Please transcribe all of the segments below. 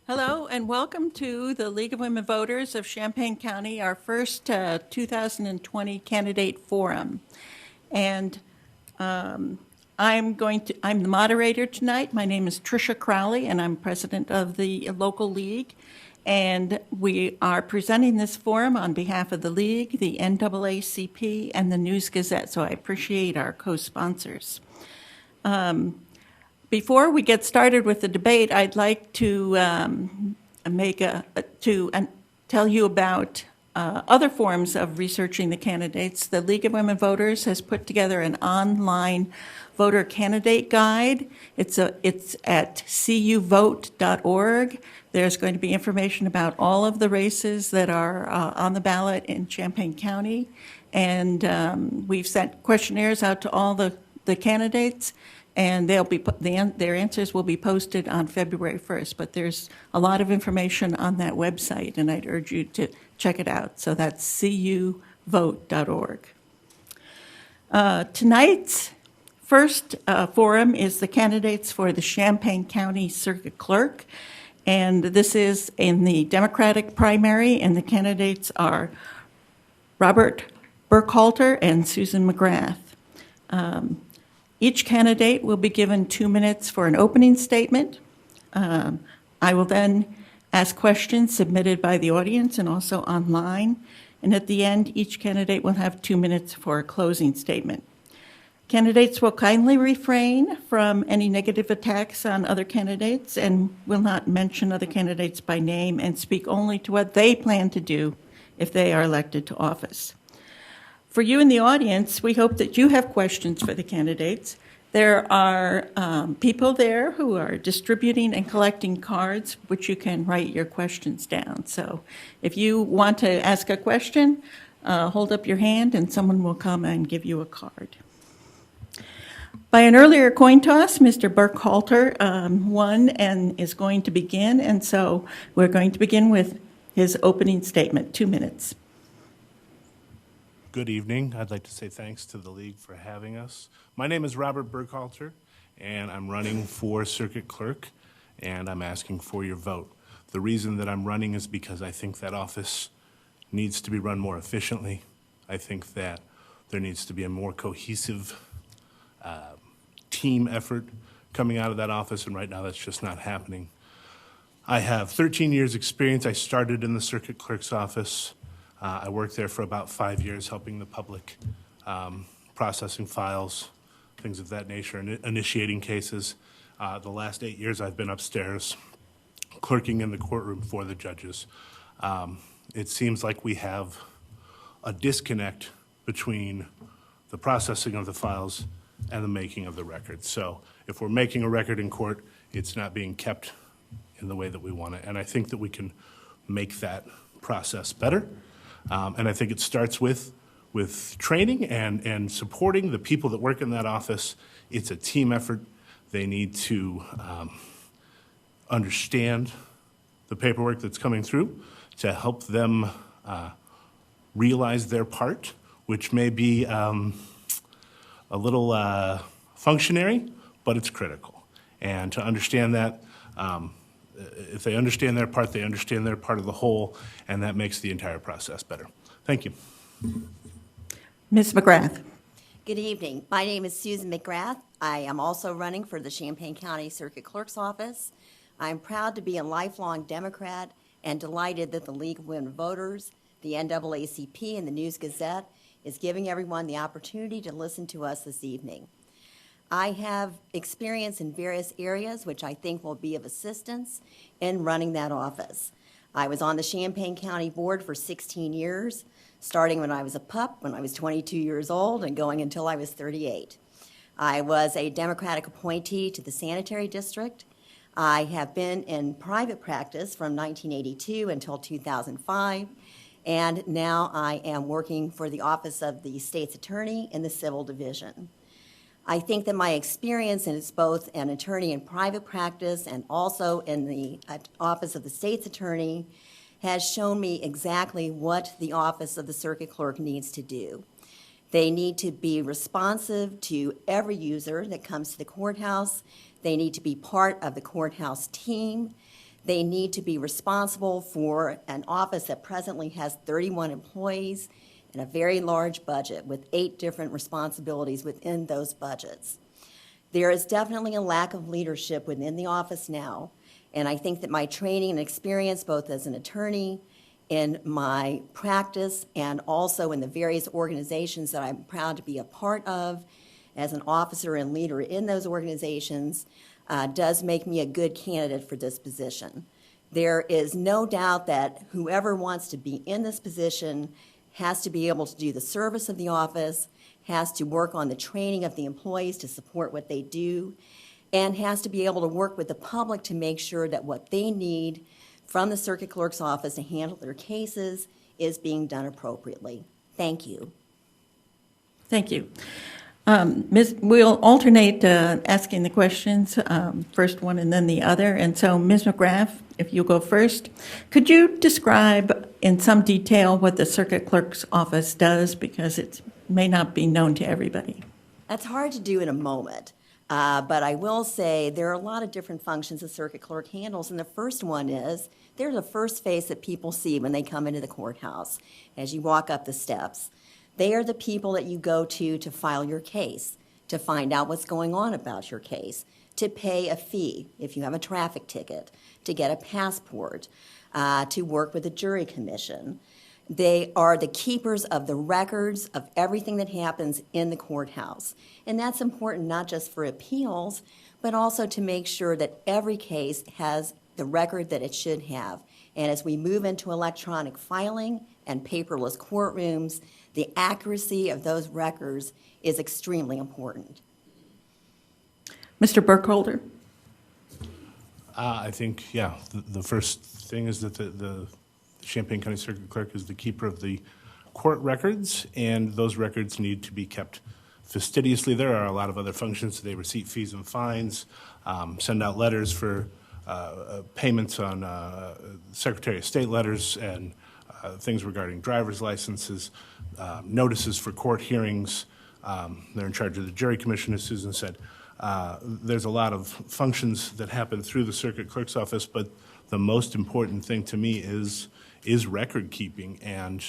Hello and welcome to the League of Women Voters of Champaign County, our first 2020 candidate forum. And I'm the moderator tonight. My name is Trisha Crowley and I'm president of the local league. And we are presenting this forum on behalf of the league, the NAACP, and the News-Gazette. So I appreciate our co-sponsors. Before we get started with the debate, I'd like to tell you about other forms of researching the candidates. The League of Women Voters has put together an online voter candidate guide. It's at cuvote.org. There's going to be information about all of the races that are on the ballot in Champaign County, and we've sent questionnaires out to all the candidates. And their answers will be posted on February 1st. But there's a lot of information on that website, and I'd urge you to check it out. So that's cuvote.org. Tonight's first forum is the candidates for the Champaign County Circuit Clerk. And this is in the Democratic primary, and the candidates are Robert Burkhalter and Susan McGrath. Each candidate will be given 2 minutes for an opening statement. I will then ask questions submitted by the audience and also online. And at the end, each candidate will have 2 minutes for a closing statement. Candidates will kindly refrain from any negative attacks on other candidates and will not mention other candidates by name and speak only to what they plan to do if they are elected to office. For you in the audience, we hope that you have questions for the candidates. There are people there who are distributing and collecting cards, which you can write your questions down. So if you want to ask a question, hold up your hand and someone will come and give you a card. By an earlier coin toss, Mr. Burkhalter won and is going to begin. And so we're going to begin with his opening statement, 2 minutes. Good evening. I'd like to say thanks to the League for having us. My name is Robert Burkhalter, and I'm running for Circuit Clerk, and I'm asking for your vote. The reason that I'm running is because I think that office needs to be run more efficiently. I think that there needs to be a more cohesive team effort coming out of that office, and right now that's just not happening. I have 13 years experience. I started in the Circuit Clerk's office. I worked there for about 5 years, helping the public, processing files, things of that nature, and initiating cases. The last 8 years I've been upstairs, clerking in the courtroom for the judges. It seems like we have a disconnect between the processing of the files and the making of the record. So if we're making a record in court, it's not being kept in the way that we want it. And I think that we can make that process better. And I think it starts with training and supporting the people that work in that office. It's a team effort. They need to understand the paperwork that's coming through to help them realize their part, which may be a little functionary, but it's critical. And to understand that, if they understand their part, they understand their part of the whole, and that makes the entire process better. Thank you. Ms. McGrath. Good evening. My name is Susan McGrath. I am also running for the Champaign County Circuit Clerk's office. I'm proud to be a lifelong Democrat and delighted that the League of Women Voters, the NAACP, and the News-Gazette is giving everyone the opportunity to listen to us this evening. I have experience in various areas which I think will be of assistance in running that office. I was on the Champaign County Board for 16 years, starting when I was a pup, when I was 22 years old, and going until I was 38. I was a Democratic appointee to the Sanitary District. I have been in private practice from 1982 until 2005, and now I am working for the Office of the State's Attorney in the Civil Division. I think that my experience as both an attorney in private practice and also in the Office of the State's Attorney has shown me exactly what the Office of the Circuit Clerk needs to do. They need to be responsive to every user that comes to the courthouse. They need to be part of the courthouse team. They need to be responsible for an office that presently has 31 employees and a very large budget with 8 different responsibilities within those budgets. There is definitely a lack of leadership within the office now, and I think that my training and experience, both as an attorney, in my practice, and also in the various organizations that I'm proud to be a part of as an officer and leader in those organizations, does make me a good candidate for this position. There is no doubt that whoever wants to be in this position has to be able to do the service of the office, has to work on the training of the employees to support what they do, and has to be able to work with the public to make sure that what they need from the circuit clerk's office to handle their cases is being done appropriately. Thank you. Thank you. We'll alternate asking the questions, first one and then the other. And so, Ms. McGrath, if you'll go first, could you describe in some detail what the circuit clerk's office does, because it may not be known to everybody? That's hard to do in a moment, but I will say there are a lot of different functions the circuit clerk handles, and the first one is they're the first face that people see when they come into the courthouse as you walk up the steps. They are the people that you go to file your case, to find out what's going on about your case, to pay a fee if you have a traffic ticket, to get a passport, to work with the jury commission. They are the keepers of the records of everything that happens in the courthouse. And that's important not just for appeals, but also to make sure that every case has the record that it should have. And as we move into electronic filing and paperless courtrooms, the accuracy of those records is extremely important. Mr. Burkhalter? I think, yeah, the first thing is that the Champaign County Circuit Clerk is the keeper of the court records, and those records need to be kept fastidiously. There are a lot of other functions. They receipt fees and fines, send out letters for payments on Secretary of State letters and things regarding driver's licenses, notices for court hearings. They're in charge of the jury commission, as Susan said. There's a lot of functions that happen through the circuit clerk's office, but the most important thing to me is record keeping. And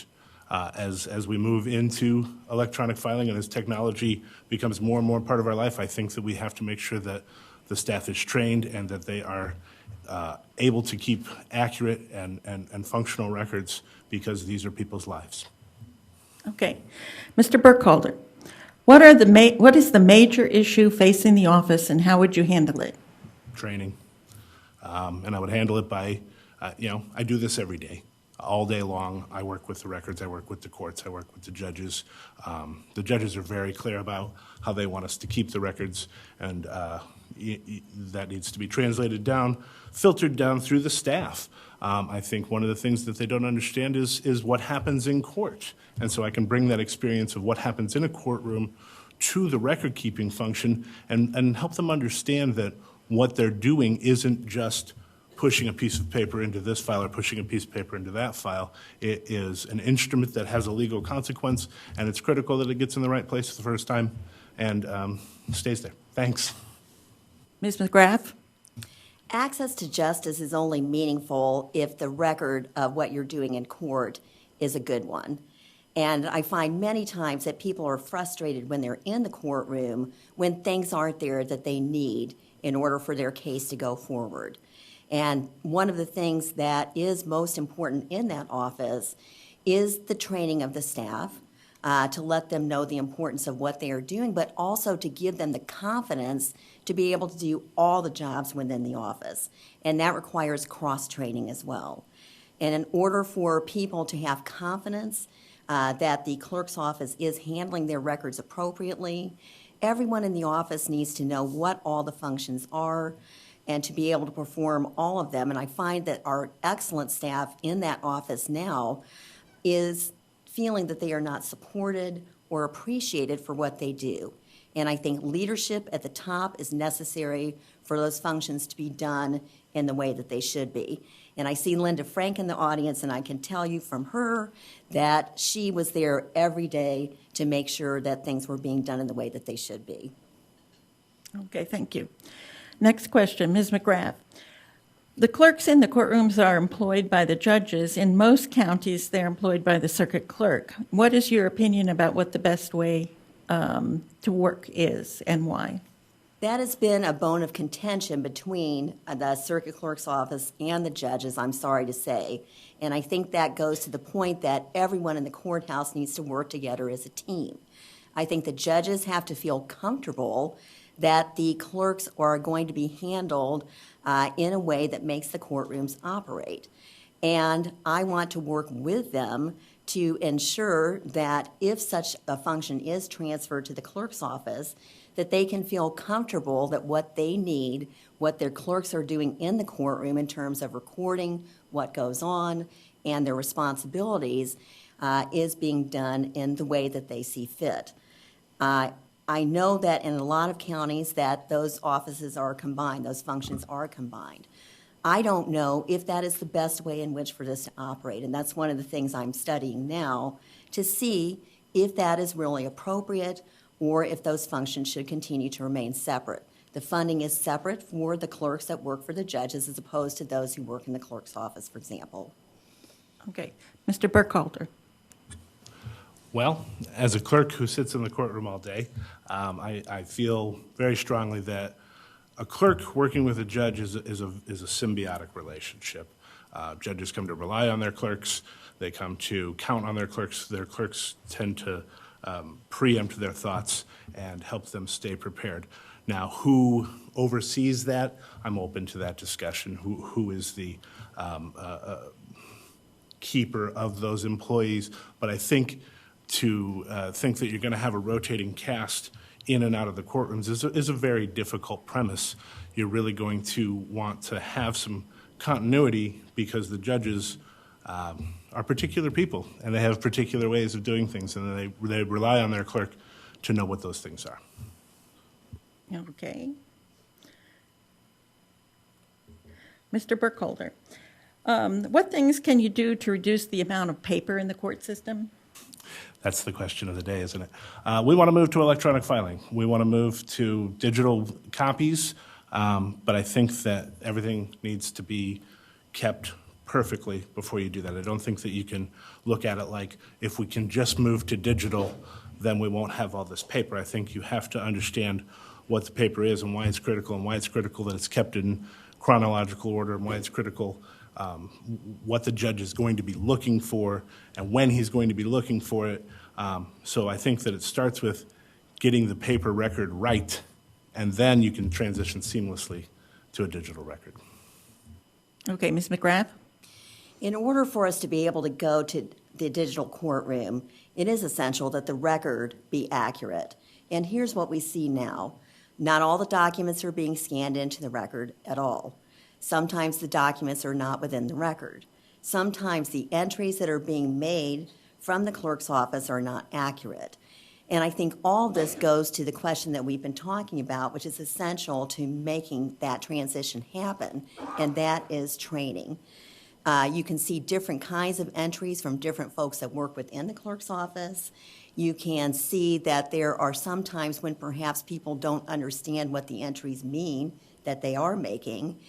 as we move into electronic filing and as technology becomes more and more part of our life, I think that we have to make sure that the staff is trained and that they are able to keep accurate and functional records, because these are people's lives. Okay. Mr. Burkhalter, what is the major issue facing the office, and how would you handle it? Training. And I would handle it by, I do this every day. All day long, I work with the records, I work with the courts, I work with the judges. The judges are very clear about how they want us to keep the records, and that needs to be translated down, filtered down through the staff. I think one of the things that they don't understand is what happens in court. And so I can bring that experience of what happens in a courtroom to the record-keeping function and help them understand that what they're doing isn't just pushing a piece of paper into this file or pushing a piece of paper into that file. It is an instrument that has a legal consequence, and it's critical that it gets in the right place the first time and stays there. Thanks. Ms. McGrath? Access to justice is only meaningful if the record of what you're doing in court is a good one. And I find many times that people are frustrated when they're in the courtroom when things aren't there that they need in order for their case to go forward. And one of the things that is most important in that office is the training of the staff, to let them know the importance of what they are doing, but also to give them the confidence to be able to do all the jobs within the office. And that requires cross-training as well. And in order for people to have confidence that the clerk's office is handling their records appropriately, everyone in the office needs to know what all the functions are and to be able to perform all of them. And I find that our excellent staff in that office now is feeling that they are not supported or appreciated for what they do. And I think leadership at the top is necessary for those functions to be done in the way that they should be. And I see Linda Frank in the audience, and I can tell you from her that she was there every day to make sure that things were being done in the way that they should be. Okay, thank you. Next question, Ms. McGrath. The clerks in the courtrooms are employed by the judges. In most counties, they're employed by the circuit clerk. What is your opinion about what the best way to work is and why? That has been a bone of contention between the circuit clerk's office and the judges, I'm sorry to say. And I think that goes to the point that everyone in the courthouse needs to work together as a team. I think the judges have to feel comfortable that the clerks are going to be handled in a way that makes the courtrooms operate. And I want to work with them to ensure that if such a function is transferred to the clerk's office, that they can feel comfortable that what they need, what their clerks are doing in the courtroom in terms of recording what goes on and their responsibilities is being done in the way that they see fit. I know that in a lot of counties that those offices are combined, those functions are combined. I don't know if that is the best way in which for this to operate, and that's one of the things I'm studying now to see if that is really appropriate or if those functions should continue to remain separate. The funding is separate for the clerks that work for the judges as opposed to those who work in the clerk's office, for example. Okay. Mr. Burkhalter. Well, as a clerk who sits in the courtroom all day, I feel very strongly that a clerk working with a judge is a symbiotic relationship. Judges come to rely on their clerks. They come to count on their clerks. Their clerks tend to preempt their thoughts and help them stay prepared. Now, who oversees that? I'm open to that discussion. Who is the keeper of those employees? But I think to think that you're going to have a rotating cast in and out of the courtrooms is a very difficult premise. You're really going to want to have some continuity because the judges are particular people and they have particular ways of doing things, and they rely on their clerk to know what those things are. Okay. Mr. Burkhalter, what things can you do to reduce the amount of paper in the court system? That's the question of the day, isn't it? We want to move to electronic filing. We want to move to digital copies, but I think that everything needs to be kept perfectly before you do that. I don't think that you can look at it like, if we can just move to digital, then we won't have all this paper. I think you have to understand what the paper is and why it's critical, and why it's critical that it's kept in chronological order, and why it's critical what the judge is going to be looking for and when he's going to be looking for it. So I think that it starts with getting the paper record right, and then you can transition seamlessly to a digital record. Okay, Ms. McGrath? In order for us to be able to go to the digital courtroom, it is essential that the record be accurate. And here's what we see now. Not all the documents are being scanned into the record at all. Sometimes the documents are not within the record. Sometimes the entries that are being made from the clerk's office are not accurate. And I think all this goes to the question that we've been talking about, which is essential to making that transition happen, and that is training. You can see different kinds of entries from different folks that work within the clerk's office. You can see that there are some times when perhaps people don't understand what the entries mean that they are making.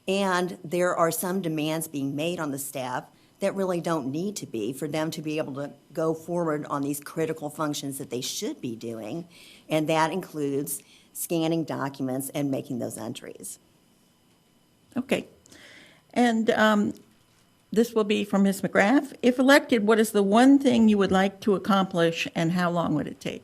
And there are some demands being made on the staff that really don't need to be for them to be able to go forward on these critical functions that they should be doing. And that includes scanning documents and making those entries. Okay. And this will be from Ms. McGrath. If elected, what is the one thing you would like to accomplish, and how long would it take?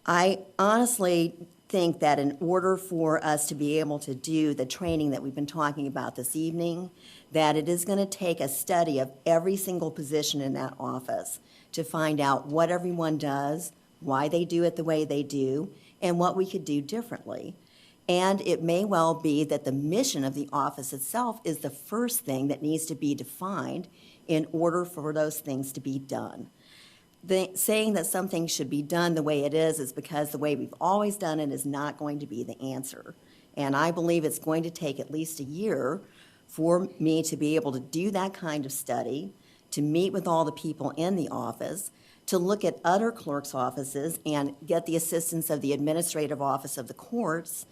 I honestly think that in order for us to be able to do the training that we've been talking about this evening, that it is going to take a study of every single position in that office to find out what everyone does, why they do it the way they do, and what we could do differently. And it may well be that the mission of the office itself is the first thing that needs to be defined in order for those things to be done. Saying that something should be done the way it is because the way we've always done it is not going to be the answer. And I believe it's going to take at least a year for me to be able to do that kind of study, to meet with all the people in the office, to look at other clerks' offices and get the assistance of the administrative office of the courts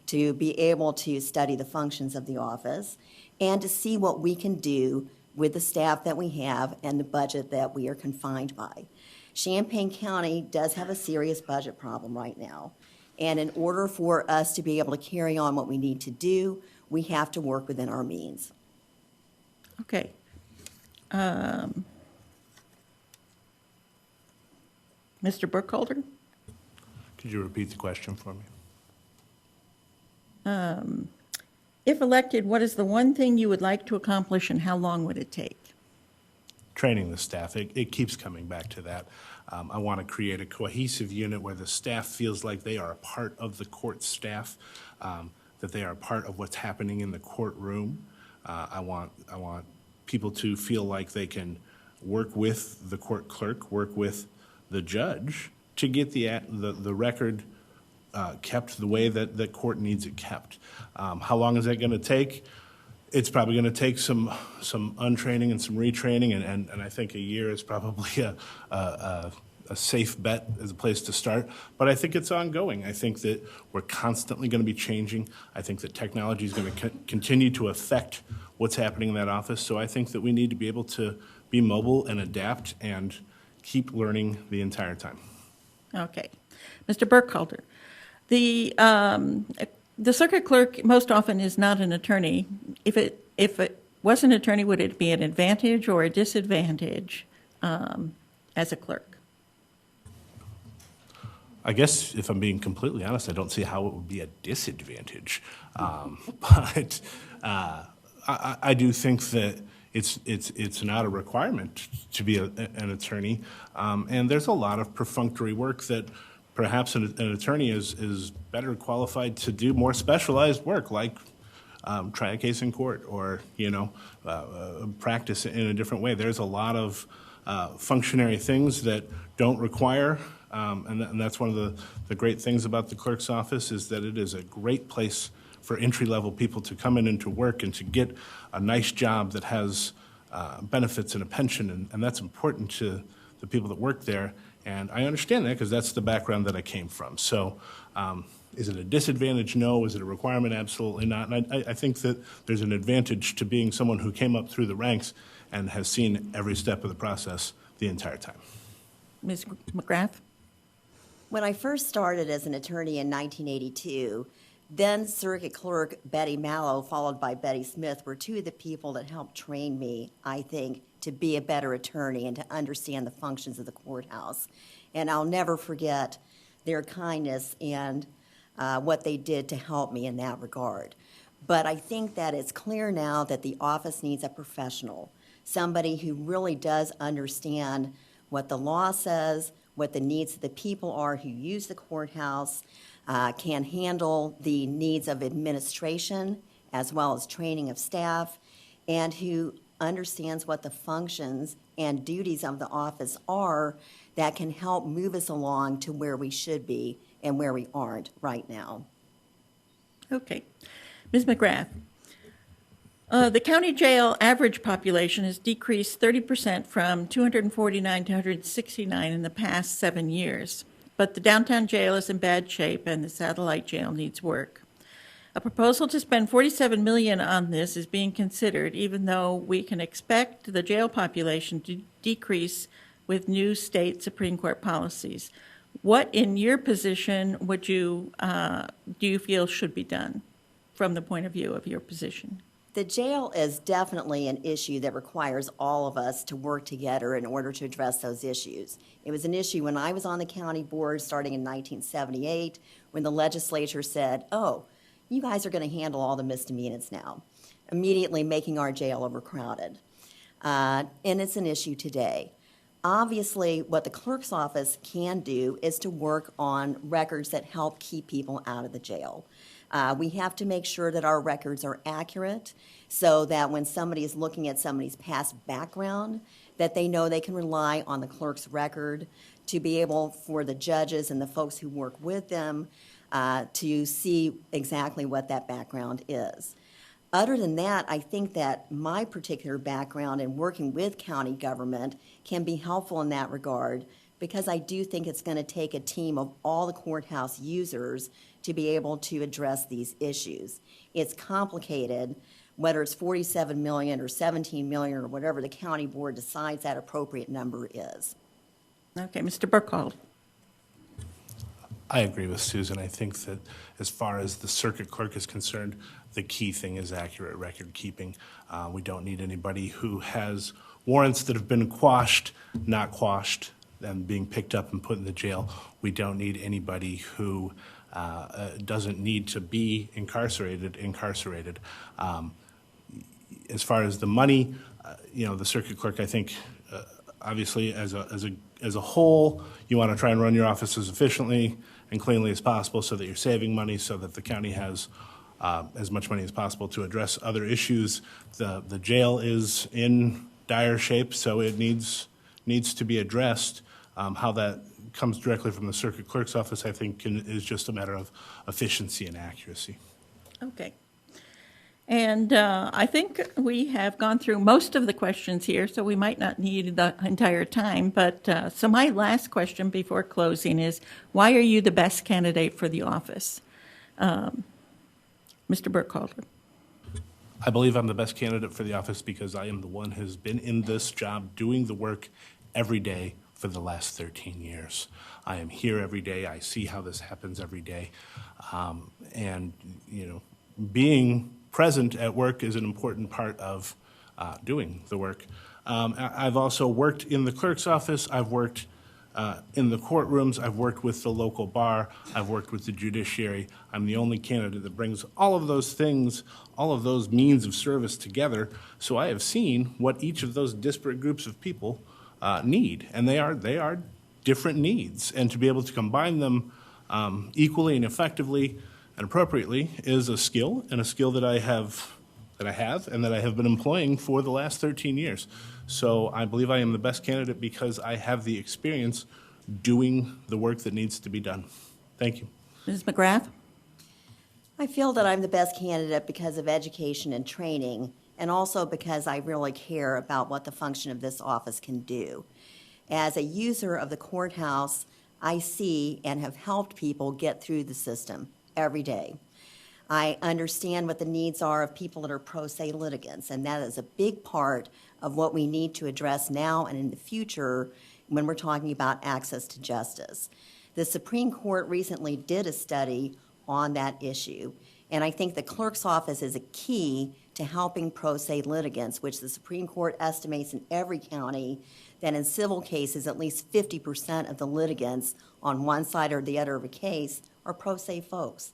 to be able to study the functions of the office and to see what we can do with the staff that we have and the budget that we are confined by. Champaign County does have a serious budget problem right now. And in order for us to be able to carry on what we need to do, we have to work within our means. Okay. Mr. Burkhalter? Could you repeat the question for me? If elected, what is the one thing you would like to accomplish and how long would it take? Training the staff. It keeps coming back to that. I want to create a cohesive unit where the staff feels like they are a part of the court staff, that they are a part of what's happening in the courtroom. I want people to feel like they can work with the court clerk, work with the judge to get the record kept the way that the court needs it kept. How long is that going to take? It's probably going to take some untraining and some retraining, and I think a year is probably a safe bet as a place to start. But I think it's ongoing. I think that we're constantly going to be changing. I think that technology is going to continue to affect what's happening in that office. So I think that we need to be able to be mobile and adapt and keep learning the entire time. Okay. Mr. Burkhalter, the circuit clerk most often is not an attorney. If it was an attorney, would it be an advantage or a disadvantage as a clerk? I guess if I'm being completely honest, I don't see how it would be a disadvantage. But I do think that it's not a requirement to be an attorney, and there's a lot of perfunctory work that perhaps an attorney is better qualified to do more specialized work, like try a case in court or practice in a different way. There's a lot of functionary things that don't require, and that's one of the great things about the clerk's office is that it is a great place for entry-level people to come in and to work and to get a nice job that has benefits and a pension, and that's important to the people that work there. And I understand that because that's the background that I came from. So is it a disadvantage? No. Is it a requirement? Absolutely not. And I think that there's an advantage to being someone who came up through the ranks and has seen every step of the process the entire time. Ms. McGrath? When I first started as an attorney in 1982, then Circuit Clerk Betty Mallow, followed by Betty Smith, were two of the people that helped train me, I think, to be a better attorney and to understand the functions of the courthouse. And I'll never forget their kindness and what they did to help me in that regard. But I think that it's clear now that the office needs a professional, somebody who really does understand what the law says, what the needs of the people are who use the courthouse, can handle the needs of administration as well as training of staff, and who understands what the functions and duties of the office are that can help move us along to where we should be and where we aren't right now. Okay. Ms. McGrath, the county jail average population has decreased 30% from 249 to 169 in the past 7 years. But the downtown jail is in bad shape and the satellite jail needs work. A proposal to spend $47 million on this is being considered, even though we can expect the jail population to decrease with new state Supreme Court policies. What, in your position, would do you feel should be done from the point of view of your position? The jail is definitely an issue that requires all of us to work together in order to address those issues. It was an issue when I was on the county board starting in 1978 when the legislature said, oh, you guys are going to handle all the misdemeanors now, immediately making our jail overcrowded. And it's an issue today. Obviously, what the clerk's office can do is to work on records that help keep people out of the jail. We have to make sure that our records are accurate so that when somebody is looking at somebody's past background, that they know they can rely on the clerk's record to be able for the judges and the folks who work with them to see exactly what that background is. Other than that, I think that my particular background in working with county government can be helpful in that regard because I do think it's going to take a team of all the courthouse users to be able to address these issues. It's complicated, whether it's 47 million or 17 million or whatever the county board decides that appropriate number is. Okay, Mr. Burkhalter. I agree with Susan. I think that as far as the circuit clerk is concerned, the key thing is accurate record keeping. We don't need anybody who has warrants that have been quashed, not quashed, and being picked up and put in the jail. We don't need anybody who doesn't need to be incarcerated. As far as the money, the circuit clerk, I think, obviously, as a whole, you want to try and run your office as efficiently and cleanly as possible so that you're saving money, so that the county has as much money as possible to address other issues. The jail is in dire shape, so it needs to be addressed. How that comes directly from the circuit clerk's office, I think, is just a matter of efficiency and accuracy. Okay. And I think we have gone through most of the questions here, so we might not need the entire time. But so my last question before closing is, why are you the best candidate for the office? Mr. Burkhalter. I believe I'm the best candidate for the office because I am the one who's been in this job doing the work every day for the last 13 years. I am here every day. I see how this happens every day. And, being present at work is an important part of doing the work. I've also worked in the clerk's office. I've worked in the courtrooms. I've worked with the local bar. I've worked with the judiciary. I'm the only candidate that brings all of those things, all of those means of service together. So I have seen what each of those disparate groups of people need, and they are different needs. And to be able to combine them equally and effectively and appropriately is a skill that I have and that I have been employing for the last 13 years. So I believe I am the best candidate because I have the experience doing the work that needs to be done. Thank you. Ms. McGrath? I feel that I'm the best candidate because of education and training, and also because I really care about what the function of this office can do. As a user of the courthouse, I see and have helped people get through the system every day. I understand what the needs are of people that are pro se litigants, and that is a big part of what we need to address now and in the future when we're talking about access to justice. The Supreme Court recently did a study on that issue, and I think the clerk's office is a key to helping pro se litigants, which the Supreme Court estimates in every county that in civil cases at least 50% of the litigants on one side or the other of a case are pro se folks.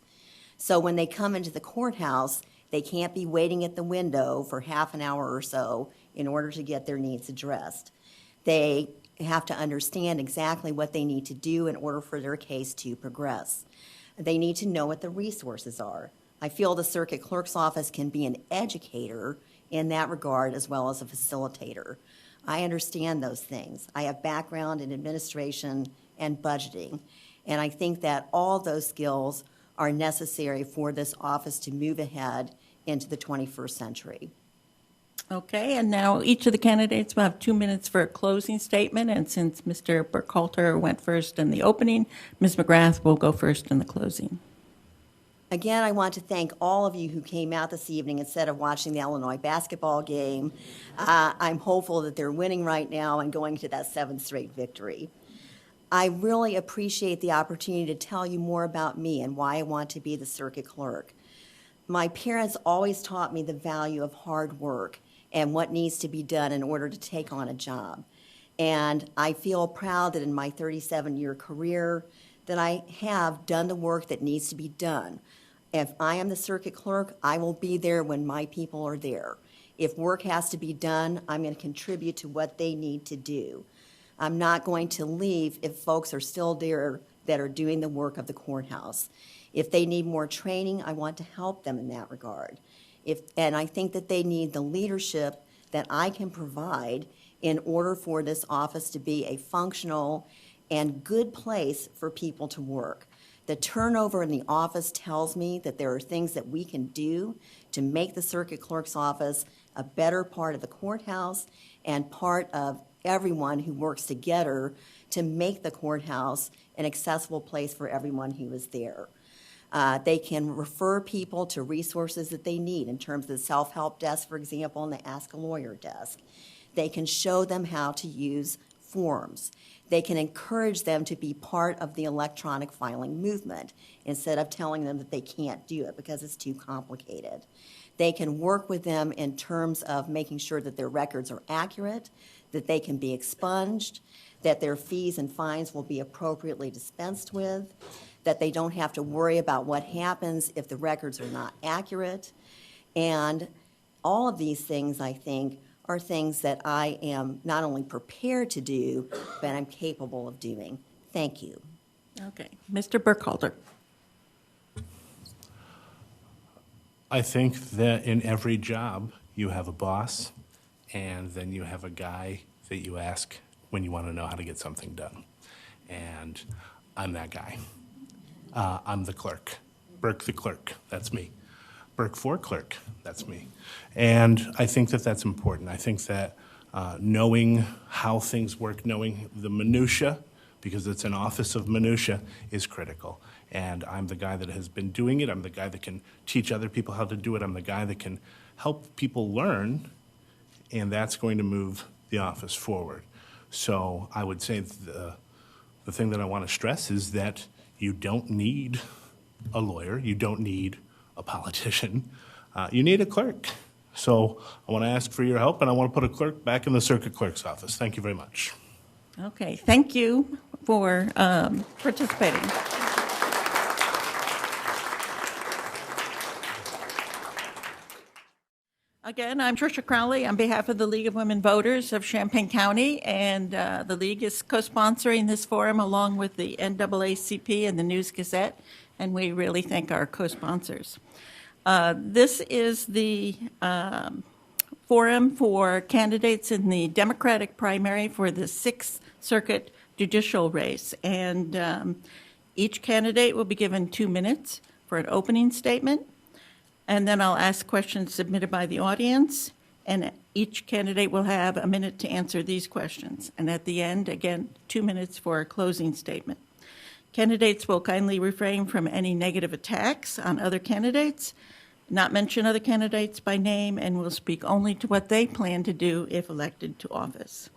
So when they come into the courthouse, they can't be waiting at the window for half an hour or so in order to get their needs addressed. They have to understand exactly what they need to do in order for their case to progress. They need to know what the resources are. I feel the circuit clerk's office can be an educator in that regard as well as a facilitator. I understand those things. I have background in administration and budgeting, and I think that all those skills are necessary for this office to move ahead into the 21st century. Okay, and now each of the candidates will have 2 minutes for a closing statement, and since Mr. Burkhalter went first in the opening, Ms. McGrath will go first in the closing. Again, I want to thank all of you who came out this evening instead of watching the Illinois basketball game. I'm hopeful that they're winning right now and going to that 7th straight victory. I really appreciate the opportunity to tell you more about me and why I want to be the circuit clerk. My parents always taught me the value of hard work and what needs to be done in order to take on a job. And I feel proud that in my 37-year career that I have done the work that needs to be done. If I am the circuit clerk, I will be there when my people are there. If work has to be done, I'm going to contribute to what they need to do. I'm not going to leave if folks are still there that are doing the work of the courthouse. If they need more training, I want to help them in that regard. And I think that they need the leadership that I can provide in order for this office to be a functional and good place for people to work. The turnover in the office tells me that there are things that we can do to make the circuit clerk's office a better part of the courthouse and part of everyone who works together to make the courthouse an accessible place for everyone who is there. They can refer people to resources that they need in terms of the self-help desk, for example, and the Ask a Lawyer desk. They can show them how to use forms. They can encourage them to be part of the electronic filing movement instead of telling them that they can't do it because it's too complicated. They can work with them in terms of making sure that their records are accurate, that they can be expunged, that their fees and fines will be appropriately dispensed with, that they don't have to worry about what happens if the records are not accurate. And all of these things, I think, are things that I am not only prepared to do, but I'm capable of doing. Thank you. Okay. Mr. Burkhalter. I think that in every job, you have a boss, and then you have a guy that you ask when you want to know how to get something done. And I'm that guy. I'm the clerk. Burke the clerk, that's me. Burke for clerk, that's me. And I think that that's important. I think that knowing how things work, knowing the minutia, because it's an office of minutia, is critical. And I'm the guy that has been doing it. I'm the guy that can teach other people how to do it. I'm the guy that can help people learn, and that's going to move the office forward. So I would say the thing that I want to stress is that you don't need a lawyer. You don't need a politician. You need a clerk. So I want to ask for your help, and I want to put a clerk back in the circuit clerk's office. Thank you very much. Okay. Thank you for participating. Again, I'm Trisha Crowley on behalf of the League of Women Voters of Champaign County, and the League is co-sponsoring this forum along with the NAACP and the News-Gazette, and we really thank our co-sponsors. This is the forum for candidates in the Democratic primary for the 6th Circuit judicial race, and each candidate will be given 2 minutes for an opening statement. And then I'll ask questions submitted by the audience, and each candidate will have a minute to answer these questions. And at the end, again, 2 minutes for a closing statement. Candidates will kindly refrain from any negative attacks on other candidates, not mention other candidates by name, and will speak only to what they plan to do if elected to office.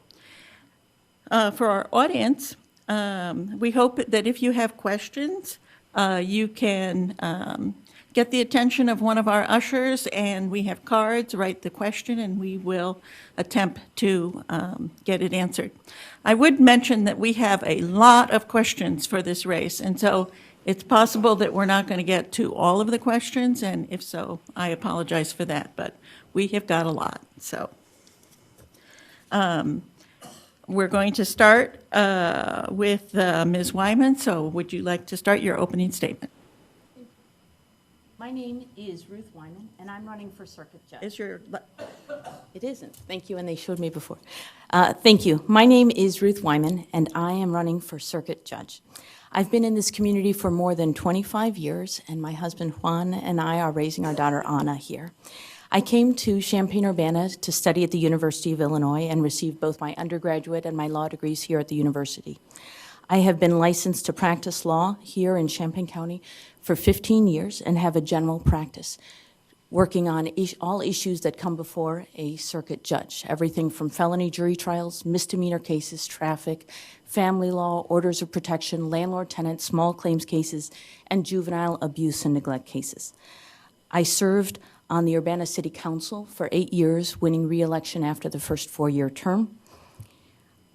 For our audience, we hope that if you have questions, you can get the attention of one of our ushers, and we have cards, write the question, and we will attempt to get it answered. I would mention that we have a lot of questions for this race, and so it's possible that we're not going to get to all of the questions, and if so, I apologize for that, but we have got a lot. So we're going to start with Ms. Wyman, so would you like to start your opening statement? My name is Ruth Wyman, and I'm running for Circuit Judge. Is your It isn't. Thank you, and they showed me before. Thank you. My name is Ruth Wyman, and I am running for Circuit Judge. I've been in this community for more than 25 years, and my husband Juan and I are raising our daughter Anna here. I came to Champaign-Urbana to study at the University of Illinois and received both my undergraduate and my law degrees here at the university. I have been licensed to practice law here in Champaign County for 15 years and have a general practice, working on all issues that come before a circuit judge, everything from felony jury trials, misdemeanor cases, traffic, family law, orders of protection, landlord-tenant, small claims cases, and juvenile abuse and neglect cases. I served on the Urbana City Council for 8 years, winning re-election after the first 4-year term.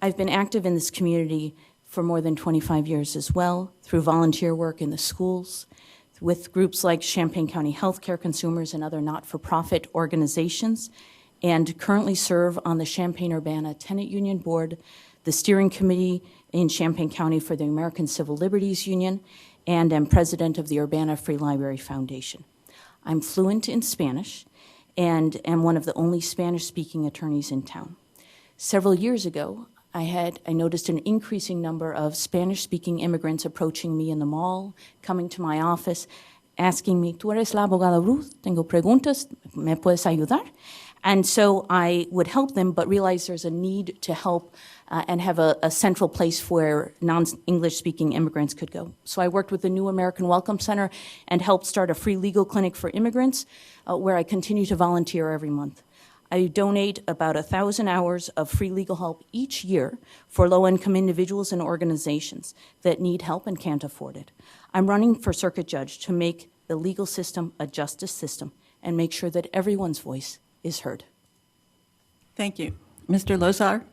I've been active in this community for more than 25 years as well, through volunteer work in the schools, with groups like Champaign County Healthcare Consumers and other not-for-profit organizations, and currently serve on the Champaign-Urbana Tenant Union Board, the steering committee in Champaign County for the American Civil Liberties Union, and am president of the Urbana Free Library Foundation. I'm fluent in Spanish and am one of the only Spanish-speaking attorneys in town. Several years ago, I noticed an increasing number of Spanish-speaking immigrants approaching me in the mall, coming to my office, asking me, ¿Tú eres la abogada Ruth? Tengo preguntas, ¿me puedes ayudar? And so I would help them, but realize there's a need to help and have a central place where non-English speaking immigrants could go. So I worked with the New American Welcome Center and helped start a free legal clinic for immigrants where I continue to volunteer every month. I donate about 1,000 hours of free legal help each year for low-income individuals and organizations that need help and can't afford it. I'm running for circuit judge to make the legal system a justice system and make sure that everyone's voice is heard. Thank you. Mr. Lozar?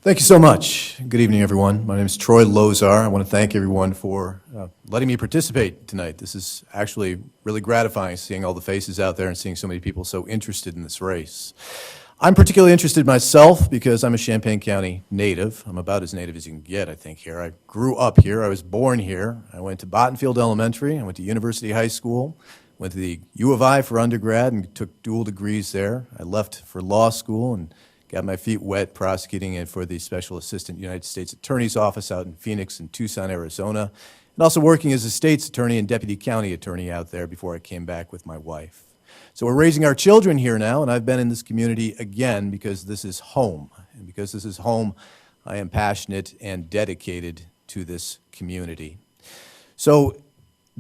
Thank you so much. Good evening, everyone. My name is Troy Lozar. I want to thank everyone for letting me participate tonight. This is actually really gratifying, seeing all the faces out there and seeing so many people so interested in this race. I'm particularly interested myself because I'm a Champaign County native. I'm about as native as you can get, I think, here. I grew up here. I was born here. I went to Bottenfield Elementary. I went to University High School. Went to the U of I for undergrad and took dual degrees there. I left for law school and got my feet wet prosecuting it for the Special Assistant United States Attorney's Office out in Phoenix and Tucson, Arizona, and also working as a state's attorney and deputy county attorney out there before I came back with my wife. So we're raising our children here now, and I've been in this community again because this is home. And because this is home, I am passionate and dedicated to this community. So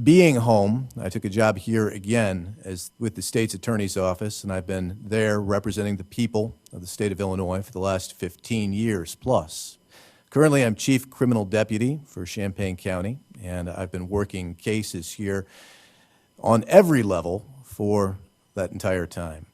being home, I took a job here again with the state's attorney's office, and I've been there representing the people of the state of Illinois for the last 15 years plus. Currently, I'm chief criminal deputy for Champaign County, and I've been working cases here on every level for that entire time.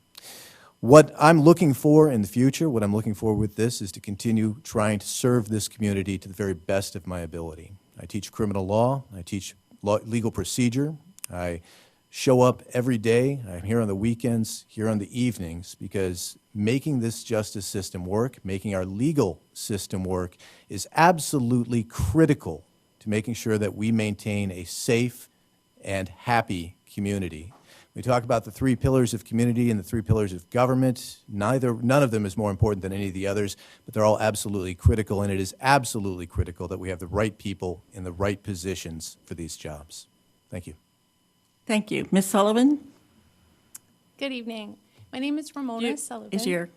What I'm looking for in the future, what I'm looking for with this, is to continue trying to serve this community to the very best of my ability. I teach criminal law, I teach legal procedure. I show up every day. I'm here on the weekends, here on the evenings, because making this justice system work, making our legal system work, is absolutely critical to making sure that we maintain a safe and happy community. We talk about the 3 pillars of community and the 3 pillars of government. None of them is more important than any of the others, but they're all absolutely critical, and it is absolutely critical that we have the right people in the right positions for these jobs. Thank you. Thank you. Ms. Sullivan? Good evening. My name is Ramona Sullivan.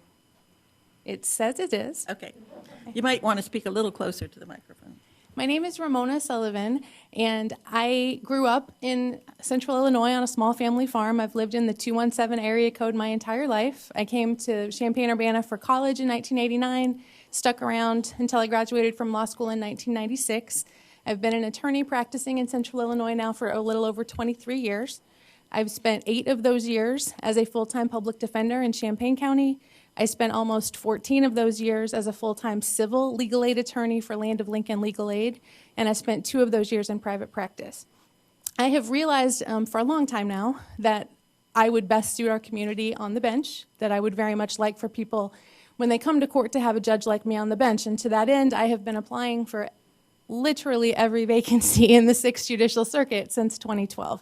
It says it is. Okay. You might want to speak a little closer to the microphone. My name is Ramona Sullivan, and I grew up in central Illinois on a small family farm. I've lived in the 217 area code my entire life. I came to Champaign-Urbana for college in 1989, stuck around until I graduated from law school in 1996. I've been an attorney practicing in central Illinois now for a little over 23 years. I've spent 8 of those years as a full-time public defender in Champaign County. I spent almost 14 of those years as a full-time civil legal aid attorney for Land of Lincoln Legal Aid, and I spent 2 of those years in private practice. I have realized for a long time now that I would best suit our community on the bench, that I would very much like for people, when they come to court, to have a judge like me on the bench. And to that end, I have been applying for literally every vacancy in the 6th Judicial Circuit since 2012.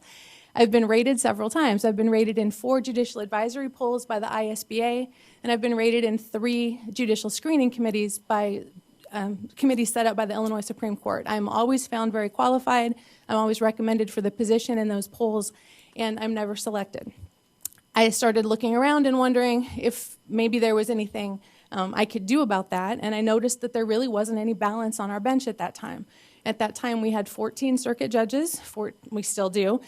I've been rated several times. I've been rated in 4 judicial advisory polls by the ISBA, and I've been rated in 3 judicial screening committees by committees set up by the Illinois Supreme Court. I'm always found very qualified. I'm always recommended for the position in those polls, and I'm never selected. I started looking around and wondering if maybe there was anything I could do about that, and I noticed that there really wasn't any balance on our bench at that time. At that time, we had 14 circuit judges. We still do.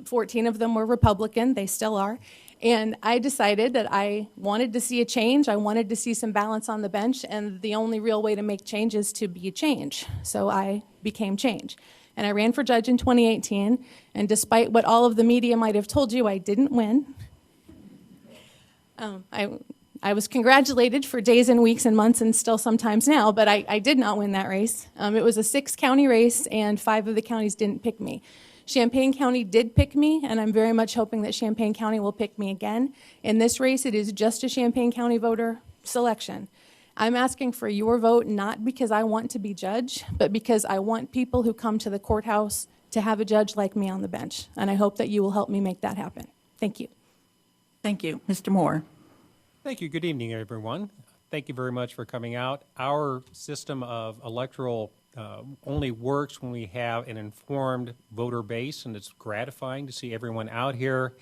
14 of them were Republican. They still are. And I decided that I wanted to see a change. I wanted to see some balance on the bench, and the only real way to make change is to be change. So I became change. And I ran for judge in 2018, and despite what all of the media might have told you, I didn't win. I was congratulated for days and weeks and months and still sometimes now, but I did not win that race. It was a 6-county race, and 5 of the counties didn't pick me. Champaign County did pick me, and I'm very much hoping that Champaign County will pick me again. In this race, it is just a Champaign County voter selection. I'm asking for your vote not because I want to be judge, but because I want people who come to the courthouse to have a judge like me on the bench, and I hope that you will help me make that happen. Thank you. Thank you. Mr. Moore? Thank you. Good evening, everyone. Thank you very much for coming out. Our system of electoral only works when we have an informed voter base, and it's gratifying to see everyone out here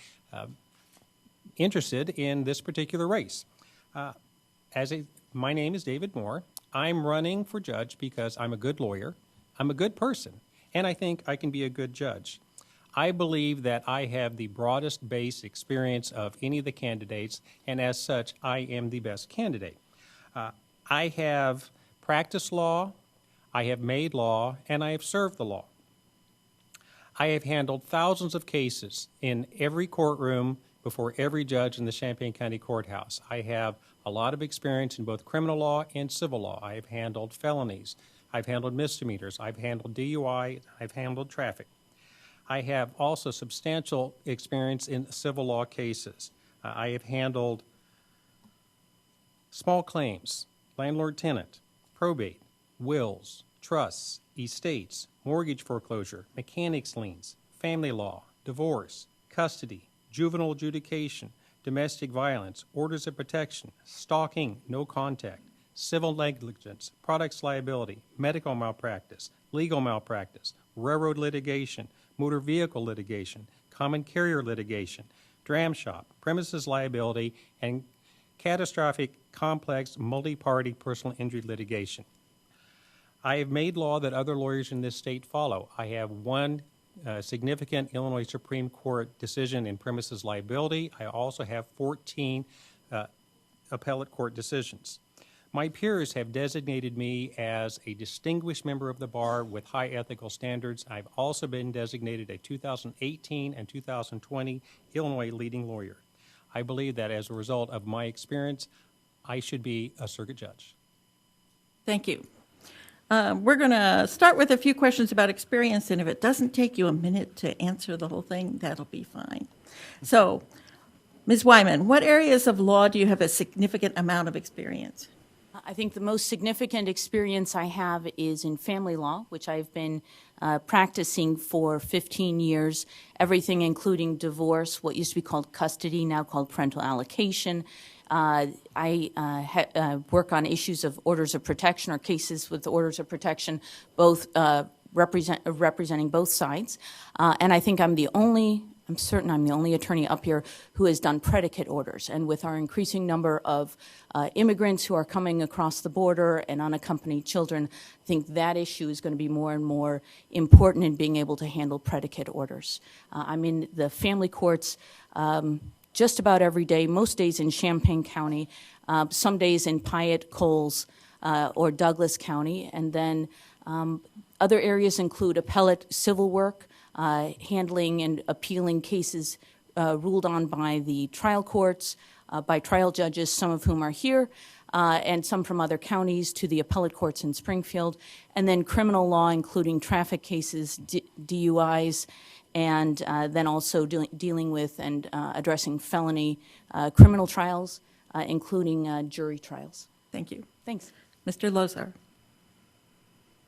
interested in this particular race. My name is David Moore. I'm running for judge because I'm a good lawyer, I'm a good person, and I think I can be a good judge. I believe that I have the broadest base experience of any of the candidates, and as such, I am the best candidate. I have practiced law, I have made law, and I have served the law. I have handled thousands of cases in every courtroom before every judge in the Champaign County Courthouse. I have a lot of experience in both criminal law and civil law. I have handled felonies. I've handled misdemeanors. I've handled DUI. I've handled traffic. I have also substantial experience in civil law cases. I have handled small claims, landlord-tenant, probate, wills, trusts, estates, mortgage foreclosure, mechanics liens, family law, divorce, custody, juvenile adjudication, domestic violence, orders of protection, stalking, no contact, civil negligence, products liability, medical malpractice, legal malpractice, railroad litigation, motor vehicle litigation, common carrier litigation, dram shop, premises liability, and catastrophic, complex, multi-party personal injury litigation. I have made law that other lawyers in this state follow. I have one significant Illinois Supreme Court decision in premises liability. I also have 14 appellate court decisions. My peers have designated me as a distinguished member of the bar with high ethical standards. I've also been designated a 2018 and 2020 Illinois leading lawyer. I believe that as a result of my experience, I should be a circuit judge. Thank you. We're going to start with a few questions about experience, and if it doesn't take you a minute to answer the whole thing, that'll be fine. So, Ms. Wyman, what areas of law do you have a significant amount of experience? I think the most significant experience I have is in family law, which I've been practicing for 15 years, everything including divorce, what used to be called custody, now called parental allocation. I work on issues of orders of protection or cases with orders of protection, both representing both sides. And I think I'm certain I'm the only attorney up here who has done predicate orders. And with our increasing number of immigrants who are coming across the border and unaccompanied children, I think that issue is going to be more and more important in being able to handle predicate orders. I'm in the family courts just about every day, most days in Champaign County, some days in Piatt, Coles, or Douglas County. And then other areas include appellate civil work, handling and appealing cases ruled on by the trial courts, by trial judges, some of whom are here, and some from other counties to the appellate courts in Springfield, and then criminal law, including traffic cases, DUIs, and then also dealing with and addressing felony criminal trials, including jury trials. Thank you. Thanks. Mr. Lozar.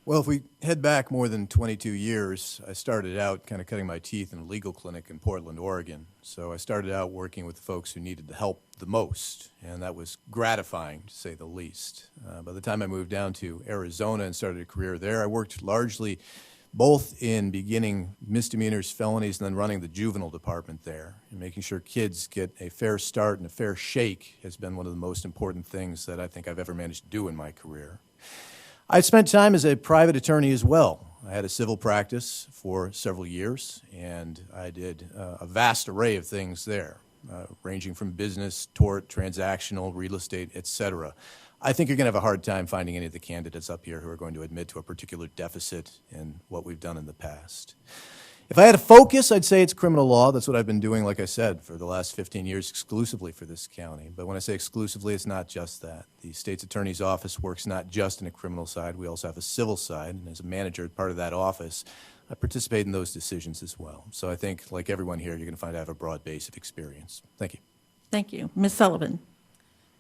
Well, if we head back more than 22 years, I started out kind of cutting my teeth in a legal clinic in Portland, Oregon. So I started out working with the folks who needed the help the most, and that was gratifying, to say the least. By the time I moved down to Arizona and started a career there, I worked largely both in beginning misdemeanors, felonies, and then running the juvenile department there. And making sure kids get a fair start and a fair shake has been one of the most important things that I think I've ever managed to do in my career. I spent time as a private attorney as well. I had a civil practice for several years, and I did a vast array of things there, ranging from business, tort, transactional, real estate, etc. I think you're going to have a hard time finding any of the candidates up here who are going to admit to a particular deficit in what we've done in the past. If I had a focus, I'd say it's criminal law. That's what I've been doing, like I said, for the last 15 years exclusively for this county. But when I say exclusively, it's not just that. The state's attorney's office works not just in a criminal side. We also have a civil side. And as a manager, part of that office, I participate in those decisions as well. So I think, like everyone here, you're going to find I have a broad base of experience. Thank you. Thank you. Ms. Sullivan.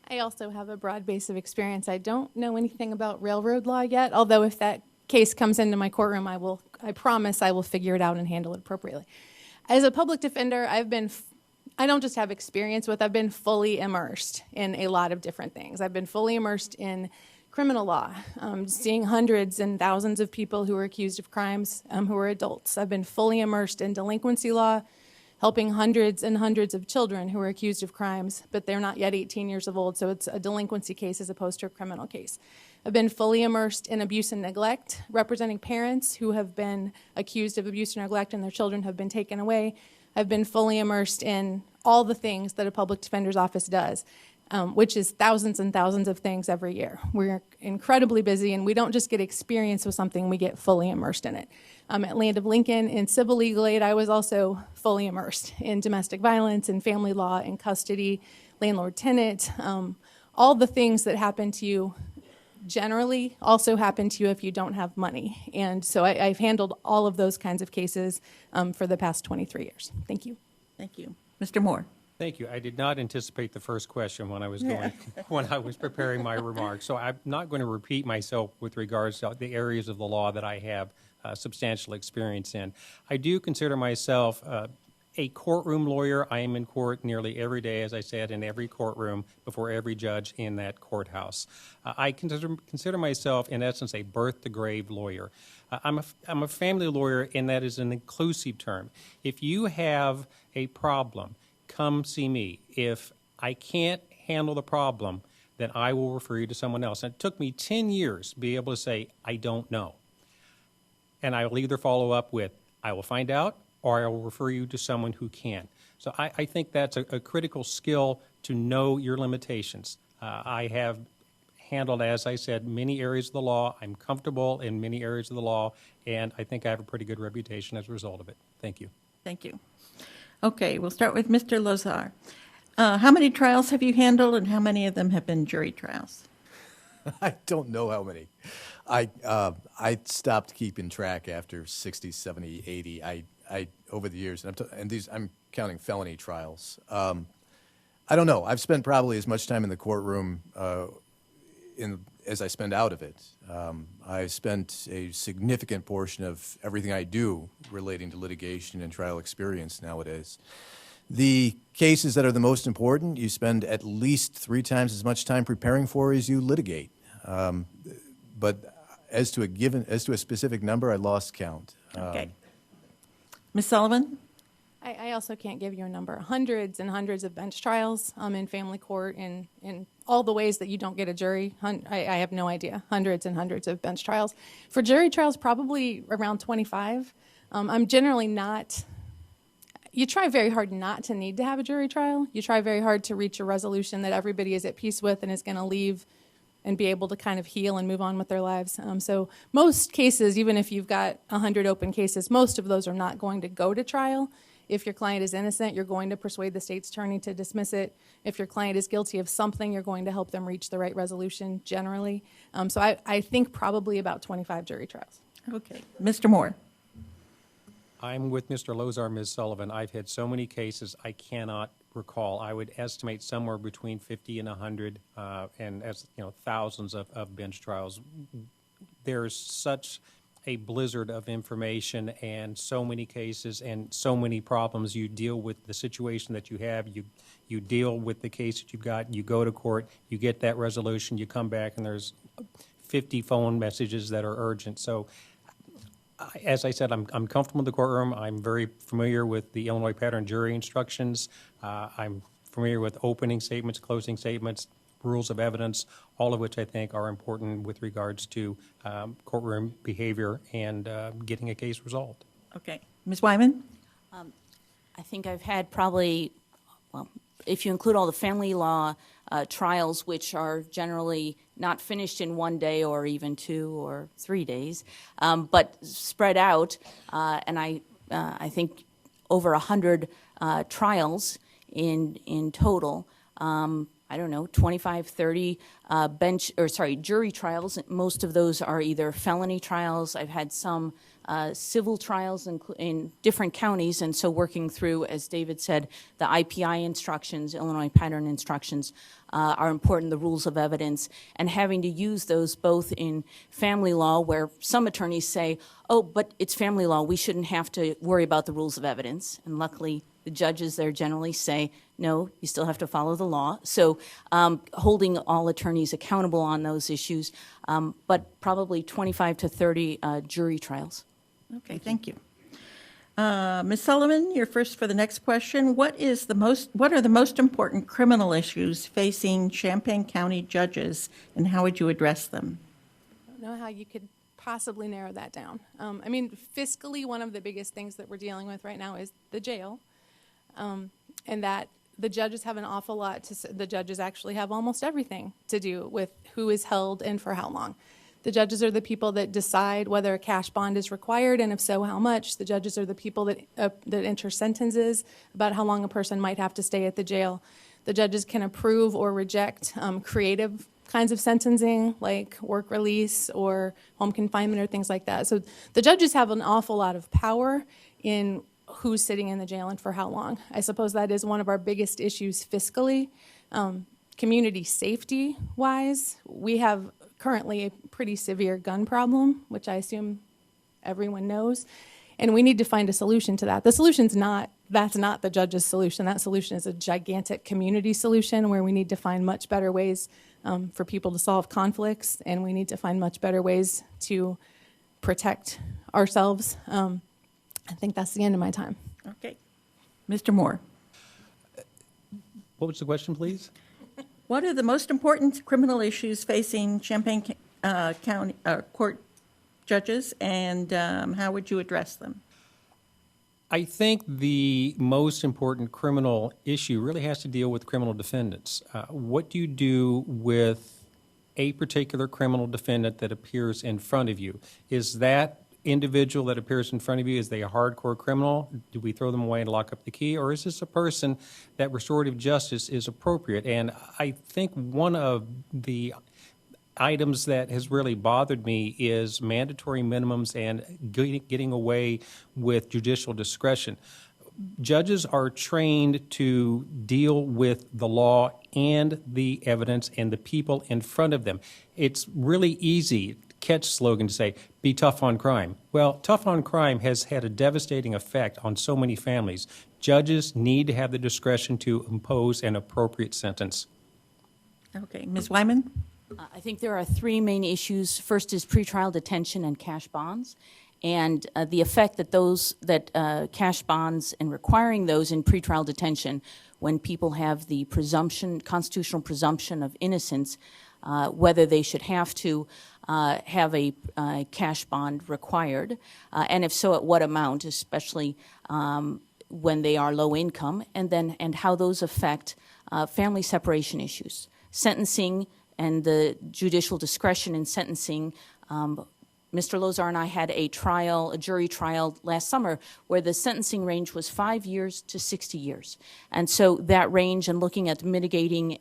I also have a broad base of experience. I don't know anything about railroad law yet, although if that case comes into my courtroom, I promise I will figure it out and handle it appropriately. As a public defender, I don't just have experience with, I've been fully immersed in a lot of different things. I've been fully immersed in criminal law, seeing hundreds and thousands of people who are accused of crimes who are adults. I've been fully immersed in delinquency law, helping hundreds and hundreds of children who are accused of crimes, but they're not yet 18 years of old, so it's a delinquency case as opposed to a criminal case. I've been fully immersed in abuse and neglect, representing parents who have been accused of abuse and neglect and their children have been taken away. I've been fully immersed in all the things that a public defender's office does, which is thousands and thousands of things every year. We're incredibly busy, and we don't just get experience with something, we get fully immersed in it. At Land of Lincoln, in civil legal aid, I was also fully immersed in domestic violence and family law and custody, landlord-tenant, all the things that happen to you generally also happen to you if you don't have money. And so I've handled all of those kinds of cases for the past 23 years. Thank you. Thank you. Mr. Moore. Thank you. I did not anticipate the first question when I was going, when I was preparing my remarks. So I'm not going to repeat myself with regards to the areas of the law that I have substantial experience in. I do consider myself a courtroom lawyer. I am in court nearly every day, as I said, in every courtroom before every judge in that courthouse. I consider myself, in essence, a birth-to-grave lawyer. I'm a family lawyer, and that is an inclusive term. If you have a problem, come see me. If I can't handle the problem, then I will refer you to someone else. And it took me 10 years to be able to say, I don't know. And I will either follow up with, I will find out, or I will refer you to someone who can. So I think that's a critical skill to know your limitations. I have handled, as I said, many areas of the law. I'm comfortable in many areas of the law, and I think I have a pretty good reputation as a result of it. Thank you. Thank you. Okay, we'll start with Mr. Lozar. How many trials have you handled, and how many of them have been jury trials? I don't know how many. I stopped keeping track after 60, 70, 80. I over the years, and I'm counting felony trials. I don't know. I've spent probably as much time in the courtroom as I spend out of it. I spent a significant portion of everything I do relating to litigation and trial experience nowadays. The cases that are the most important, you spend at least 3 times as much time preparing for as you litigate. But as to a specific number, I lost count. Okay. Ms. Sullivan? I also can't give you a number. Hundreds and hundreds of bench trials in family court in all the ways that you don't get a jury. I have no idea. Hundreds and hundreds of bench trials. For jury trials, probably around 25. I'm generally not... You try very hard not to need to have a jury trial. You try very hard to reach a resolution that everybody is at peace with and is going to leave and be able to kind of heal and move on with their lives. So most cases, even if you've got 100 open cases, most of those are not going to go to trial. If your client is innocent, you're going to persuade the state's attorney to dismiss it. If your client is guilty of something, you're going to help them reach the right resolution generally. So I think probably about 25 jury trials. Okay. Mr. Moore? I'm with Mr. Lozar, Ms. Sullivan. I've had so many cases I cannot recall. I would estimate somewhere between 50 and 100, and as you know, thousands of bench trials. There's such a blizzard of information and so many cases and so many problems. You deal with the situation that you have. You deal with the case that you've got. You go to court. You get that resolution. You come back, and there's 50 phone messages that are urgent. So, as I said, I'm comfortable in the courtroom. I'm very familiar with the Illinois pattern jury instructions. I'm familiar with opening statements, closing statements, rules of evidence, all of which I think are important with regards to courtroom behavior and getting a case resolved. Okay. Ms. Wyman? I think I've had probably, well, if you include all the family law trials, which are generally not finished in 1 day or even 2 or 3 days, but spread out, and I think over 100 trials in total. I don't know, 25, 30 jury trials. Most of those are either felony trials. I've had some civil trials in different counties, and so working through, as David said, the IPI instructions, Illinois pattern instructions, are important, the rules of evidence, and having to use those both in family law, where some attorneys say, oh, but it's family law, we shouldn't have to worry about the rules of evidence, and luckily the judges there generally say, no, you still have to follow the law. So holding all attorneys accountable on those issues, but probably 25 to 30 jury trials. Okay, thank you. Ms. Sullivan, you're first for the next question. What are the most important criminal issues facing Champaign County judges, and how would you address them? I don't know how you could possibly narrow that down. I mean, fiscally, one of the biggest things that we're dealing with right now is the jail, and that the judges have an awful lot the judges actually have almost everything to do with who is held and for how long. The judges are the people that decide whether a cash bond is required, and if so, how much. The judges are the people that enter sentences about how long a person might have to stay at the jail. The judges can approve or reject creative kinds of sentencing, like work release or home confinement or things like that. So the judges have an awful lot of power in who's sitting in the jail and for how long. I suppose that is one of our biggest issues fiscally. Community safety-wise, we have currently a pretty severe gun problem, which I assume everyone knows, and we need to find a solution to that. The solution's that's not the judge's solution. That solution is a gigantic community solution where we need to find much better ways for people to solve conflicts, and we need to find much better ways to protect ourselves. I think that's the end of my time. Okay. Mr. Moore. What was the question, please? What are the most important criminal issues facing Champaign County court judges, and how would you address them? I think the most important criminal issue really has to deal with criminal defendants. What do you do with a particular criminal defendant that appears in front of you? Is that individual that appears in front of you, is they a hardcore criminal? Do we throw them away and lock up the key? Or is this a person that restorative justice is appropriate? And I think one of the items that has really bothered me is mandatory minimums and getting away with judicial discretion. Judges are trained to deal with the law and the evidence and the people in front of them. It's really easy catch slogan to say, be tough on crime. Well, tough on crime has had a devastating effect on so many families. Judges need to have the discretion to impose an appropriate sentence. Okay. Ms. Wyman? I think there are three main issues. First is pretrial detention and cash bonds, and the effect that cash bonds and requiring those in pretrial detention when people have the constitutional presumption of innocence, whether they should have to have a cash bond required, and if so, at what amount, especially when they are low income, and how those affect family separation issues, sentencing, and the judicial discretion in sentencing. Mr. Lozar and I had a jury trial last summer where the sentencing range was 5 years to 60 years. And so that range and looking at mitigating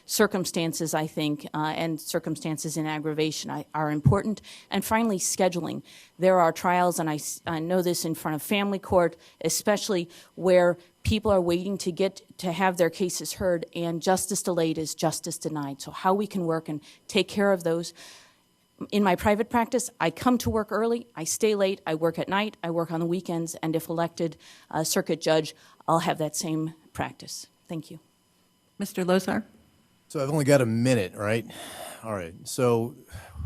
circumstances, I think, and circumstances in aggravation are important. And finally, scheduling. There are trials, and I know this in front of family court, especially where people are waiting to have their cases heard, and justice delayed is justice denied. So how we can work and take care of those. In my private practice, I come to work early, I stay late, I work at night, I work on the weekends, and if elected circuit judge, I'll have that same practice. Thank you. Mr. Lozar? So I've only got a minute, right? All right. So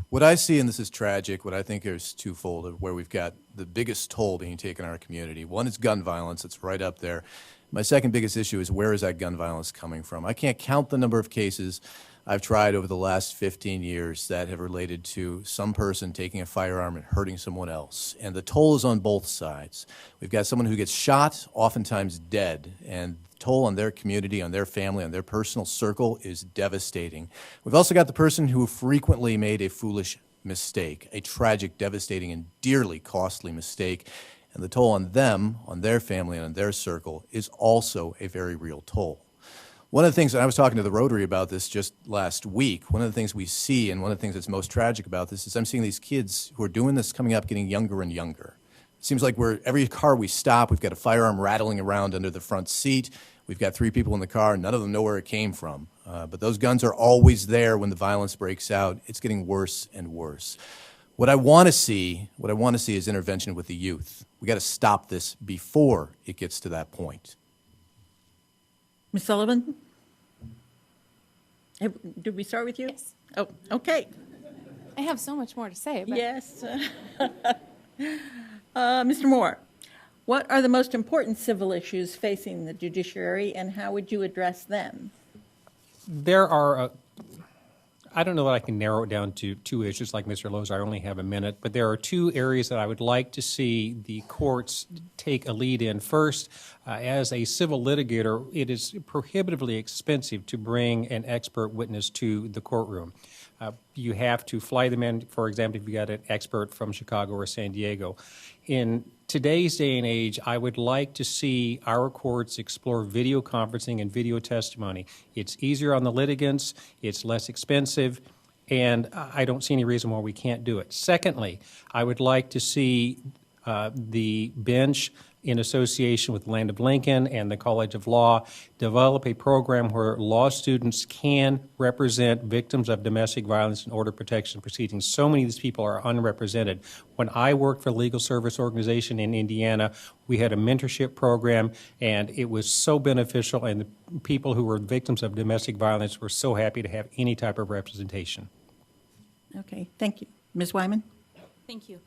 what I see, and this is tragic, what I think is twofold of where we've got the biggest toll being taken in our community. One is gun violence. It's right up there. My second biggest issue is where is that gun violence coming from? I can't count the number of cases I've tried over the last 15 years that have related to some person taking a firearm and hurting someone else. And the toll is on both sides. We've got someone who gets shot, oftentimes dead, and the toll on their community, on their family, on their personal circle is devastating. We've also got the person who frequently made a foolish mistake, a tragic, devastating, and dearly costly mistake. And the toll on them, on their family, and on their circle is also a very real toll. One of the things, and I was talking to the Rotary about this just last week, one of the things we see and one of the things that's most tragic about this is I'm seeing these kids who are doing this coming up getting younger and younger. It seems like every car we stop, we've got a firearm rattling around under the front seat. We've got 3 people in the car, none of them know where it came from. But those guns are always there when the violence breaks out. It's getting worse and worse. What I want to see is intervention with the youth. We got to stop this before it gets to that point. Ms. Sullivan? Did we start with you? Yes. Oh, okay. I have so much more to say. But Yes. Mr. Moore, What are the most important civil issues facing the judiciary, and how would you address them? There are, I don't know that I can narrow it down to two issues like Mr. Lozar. I only have a minute, but there are two areas that I would like to see the courts take a lead in. First, as a civil litigator, it is prohibitively expensive to bring an expert witness to the courtroom. You have to fly them in, for example, if you got an expert from Chicago or San Diego. In today's day and age, I would like to see our courts explore video conferencing and video testimony. It's easier on the litigants, it's less expensive, and I don't see any reason why we can't do it. Secondly, I would like to see the bench, in association with Land of Lincoln and the College of Law, develop a program where law students can represent victims of domestic violence and order protection proceedings. So many of these people are unrepresented. When I worked for the Legal Service Organization in Indiana, we had a mentorship program, and it was so beneficial, and the people who were victims of domestic violence were so happy to have any type of representation. Okay, thank you. Ms. Wyman? Thank you.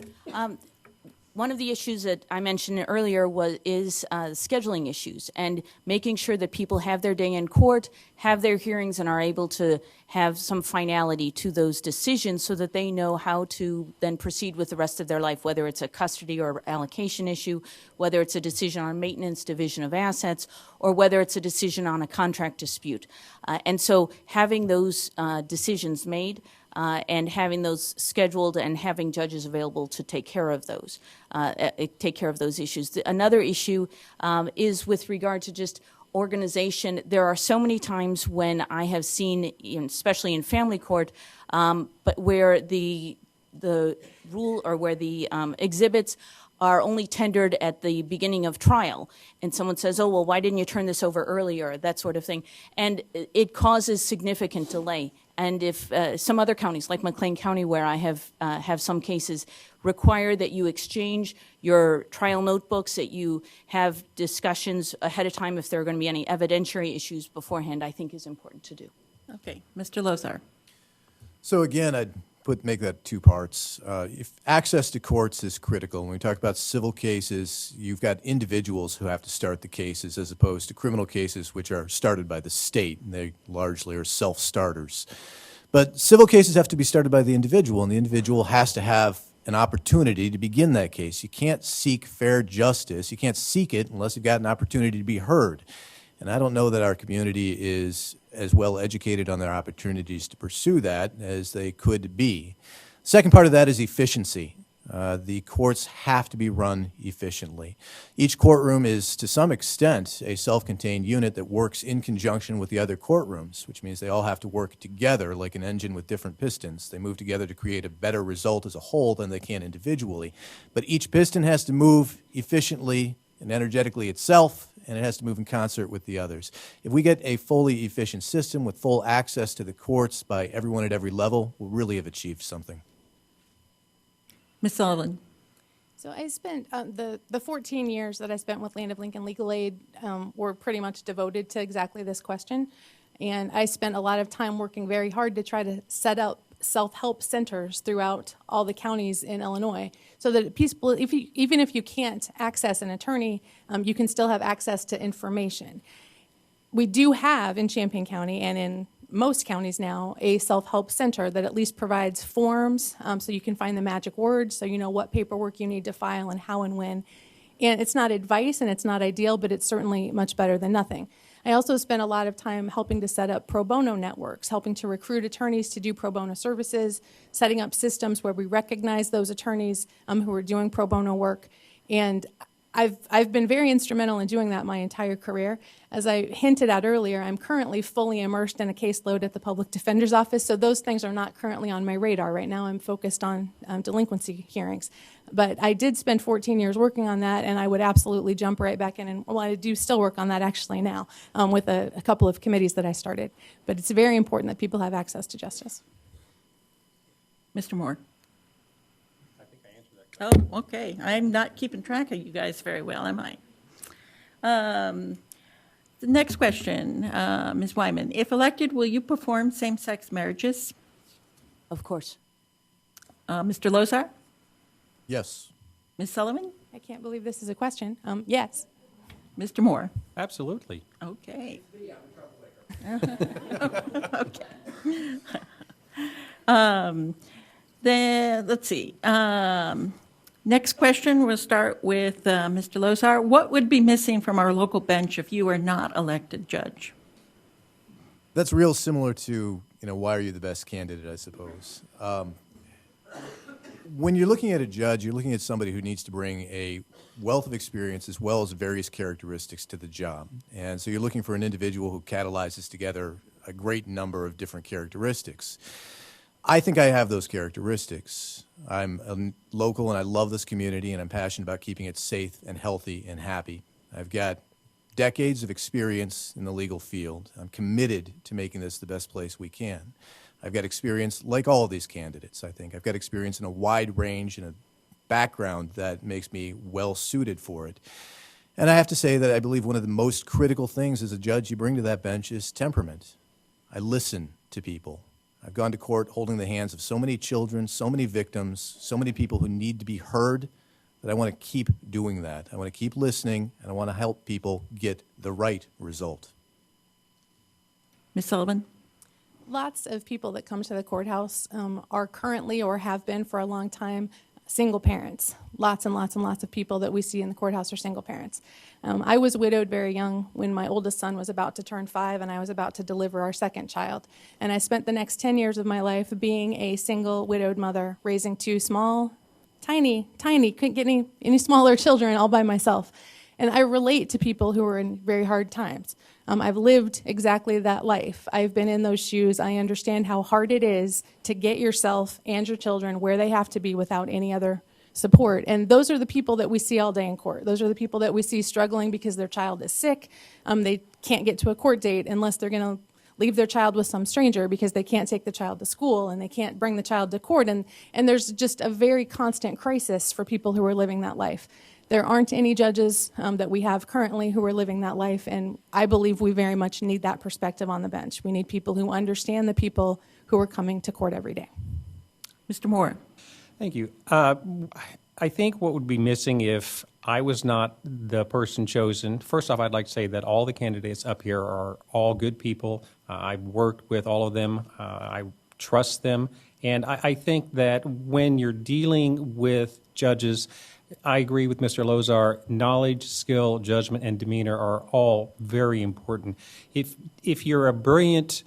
One of the issues that I mentioned earlier is scheduling issues and making sure that people have their day in court, have their hearings, and are able to have some finality to those decisions so that they know how to then proceed with the rest of their life, whether it's a custody or allocation issue, whether it's a decision on maintenance, division of assets, or whether it's a decision on a contract dispute. And so having those decisions made and having those scheduled and having judges available to take care of those issues. Another issue is with regard to just organization. There are so many times when I have seen, especially in family court, but where the rule or where the exhibits are only tendered at the beginning of trial, and someone says, oh, well, why didn't you turn this over earlier, that sort of thing, and it causes significant delay. And if some other counties, like McLean County, where I have some cases, require that you exchange your trial notebooks, that you have discussions ahead of time if there are going to be any evidentiary issues beforehand, I think is important to do. Okay, Mr. Lozar. So again, I'd make that two parts. If access to courts is critical, when we talk about civil cases, you've got individuals who have to start the cases as opposed to criminal cases which are started by the state, and they largely are self-starters. But civil cases have to be started by the individual, and the individual has to have an opportunity to begin that case. You can't seek fair justice. You can't seek it unless you've got an opportunity to be heard. And I don't know that our community is as well educated on their opportunities to pursue that as they could be. Second part of that is efficiency. The courts have to be run efficiently. Each courtroom is, to some extent, a self-contained unit that works in conjunction with the other courtrooms, which means they all have to work together like an engine with different pistons. They move together to create a better result as a whole than they can individually. But each piston has to move efficiently and energetically itself, and it has to move in concert with the others. If we get a fully efficient system with full access to the courts by everyone at every level, we'll really have achieved something. Ms. Sullivan. So I spent, the 14 years that I spent with Land of Lincoln Legal Aid were pretty much devoted to exactly this question. And I spent a lot of time working very hard to try to set up self-help centers throughout all the counties in Illinois so that people, even if you can't access an attorney, you can still have access to information. We do have in Champaign County and in most counties now a self-help center that at least provides forms so you can find the magic words, so you know what paperwork you need to file and how and when. And it's not advice and it's not ideal, but it's certainly much better than nothing. I also spent a lot of time helping to set up pro bono networks, helping to recruit attorneys to do pro bono services, setting up systems where we recognize those attorneys who are doing pro bono work. And I've been very instrumental in doing that my entire career. As I hinted at earlier, I'm currently fully immersed in a caseload at the Public Defender's Office, so those things are not currently on my radar right now. I'm focused on delinquency hearings. But I did spend 14 years working on that, and I would absolutely jump right back in. And well, I do still work on that actually now with a couple of committees that I started. But it's very important that people have access to justice. Mr. Moore. Oh, okay. I'm not keeping track of you guys very well, am I? The next question, Ms. Wyman. If elected, will you perform same-sex marriages? Of course. Mr. Lozar? Yes. Ms. Sullivan? I can't believe this is a question. Yes. Mr. Moore? Absolutely. Okay. Then, let's see. Next question, we'll start with Mr. Lozar. What would be missing from our local bench if you were not elected judge? That's real similar to, why are you the best candidate, I suppose. When you're looking at a judge, you're looking at somebody who needs to bring a wealth of experience as well as various characteristics to the job. And so you're looking for an individual who catalyzes together a great number of different characteristics. I think I have those characteristics. I'm a local and I love this community and I'm passionate about keeping it safe and healthy and happy. I've got decades of experience in the legal field. I'm committed to making this the best place we can. I've got experience, like all of these candidates, I think. I've got experience in a wide range and a background that makes me well-suited for it. And I have to say that I believe one of the most critical things as a judge you bring to that bench is temperament. I listen to people. I've gone to court holding the hands of so many children, so many victims, so many people who need to be heard, that I want to keep doing that. I want to keep listening, and I want to help people get the right result. Ms. Sullivan? Lots of people that come to the courthouse are currently or have been for a long time single parents. Lots and lots and lots of people that we see in the courthouse are single parents. I was widowed very young when my oldest son was about to turn 5 and I was about to deliver our second child. And I spent the next 10 years of my life being a single widowed mother, raising 2 small, tiny, couldn't get any smaller children all by myself. And I relate to people who are in very hard times. I've lived exactly that life. I've been in those shoes. I understand how hard it is to get yourself and your children where they have to be without any other support. And those are the people that we see all day in court. Those are the people that we see struggling because their child is sick. They can't get to a court date unless they're going to leave their child with some stranger because they can't take the child to school and they can't bring the child to court. And there's just a very constant crisis for people who are living that life. There aren't any judges that we have currently who are living that life, and I believe we very much need that perspective on the bench. We need people who understand the people who are coming to court every day. Mr. Moore? Thank you. I think what would be missing if I was not the person chosen, first off, I'd like to say that all the candidates up here are all good people. I've worked with all of them. I trust them. And I think that when you're dealing with judges, I agree with Mr. Lozar. Knowledge, skill, judgment, and demeanor are all very important. If you're a brilliant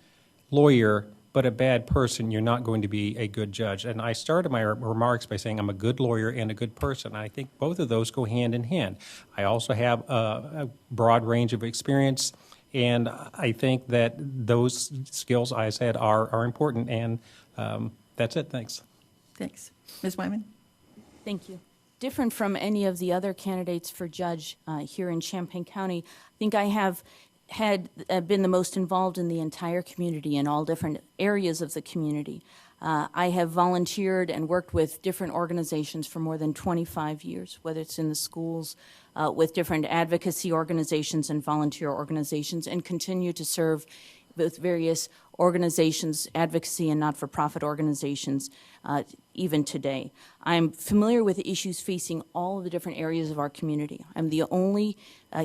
lawyer but a bad person, you're not going to be a good judge. And I started my remarks by saying I'm a good lawyer and a good person. I think both of those go hand in hand. I also have a broad range of experience, and I think that those skills I said are important. And that's it. Thanks. Thanks. Ms. Wyman? Thank you. Different from any of the other candidates for judge here in Champaign County, I think I have been the most involved in the entire community in all different areas of the community. I have volunteered and worked with different organizations for more than 25 years, whether it's in the schools, with different advocacy organizations and volunteer organizations, and continue to serve with various organizations, advocacy and not-for-profit organizations, even today. I'm familiar with the issues facing all of the different areas of our community. I'm the only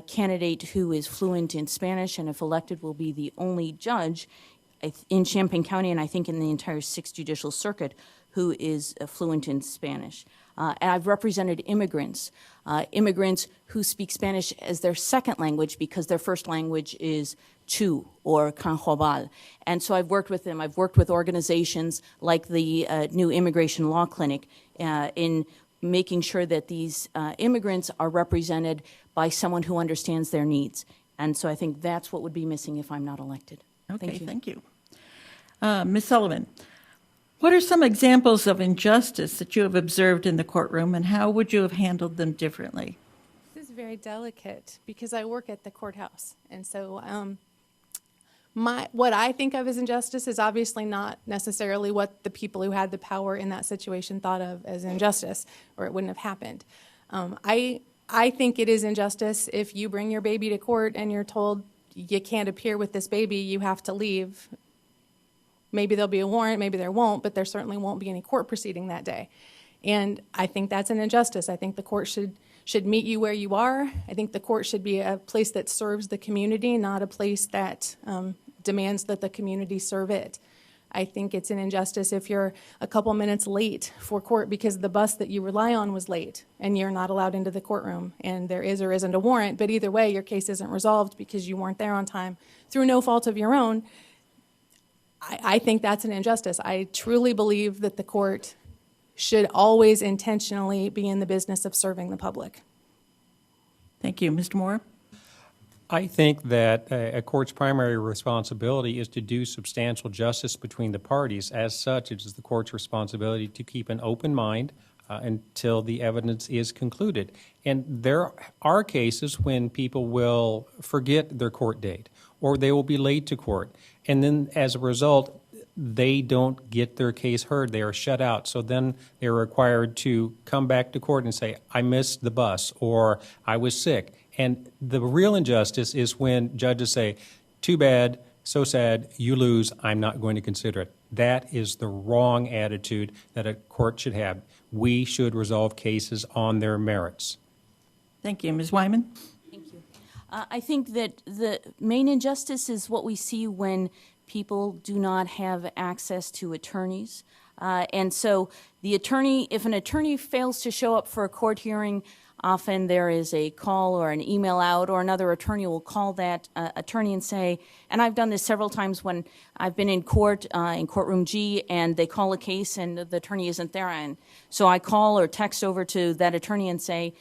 candidate who is fluent in Spanish, and if elected will be the only judge in Champaign County, and I think in the entire 6th Judicial Circuit, who is fluent in Spanish. And I've represented immigrants who speak Spanish as their second language because their first language is Chu or Canjobal. And so I've worked with them. I've worked with organizations like the New Immigration Law Clinic in making sure that these immigrants are represented by someone who understands their needs. And so I think that's what would be missing if I'm not elected. Okay, thank you. Ms. Sullivan, what are some examples of injustice that you have observed in the courtroom, and how would you have handled them differently? This is very delicate because I work at the courthouse. And so what I think of as injustice is obviously not necessarily what the people who had the power in that situation thought of as injustice, or it wouldn't have happened. I think it is injustice if you bring your baby to court and you're told you can't appear with this baby, you have to leave. Maybe there'll be a warrant, maybe there won't, but there certainly won't be any court proceeding that day. And I think that's an injustice. I think the court should should meet you where you are. I think the court should be a place that serves the community, not a place that demands that the community serve it. I think it's an injustice if you're a couple minutes late for court because the bus that you rely on was late and you're not allowed into the courtroom and there is or isn't a warrant, but either way, your case isn't resolved because you weren't there on time through no fault of your own. I think that's an injustice. I truly believe that the court should always intentionally be in the business of serving the public. Thank you. Mr. Moore? I think that a court's primary responsibility is to do substantial justice between the parties. As such, it is the court's responsibility to keep an open mind until the evidence is concluded. And there are cases when people will forget their court date or they will be late to court. And then as a result, they don't get their case heard. They are shut out. So then they're required to come back to court and say, I missed the bus or I was sick. And the real injustice is when judges say, too bad, so sad, you lose, I'm not going to consider it. That is the wrong attitude that a court should have. We should resolve cases on their merits. Thank you. Ms. Wyman? Thank you. I think that the main injustice is what we see when people do not have access to attorneys. And so the attorney, if an attorney fails to show up for a court hearing, often there is a call or an email out, or another attorney will call that attorney and say, and I've done this several times when I've been in court, in courtroom G, and they call a case and the attorney isn't there. And so I call or text over to that attorney and say,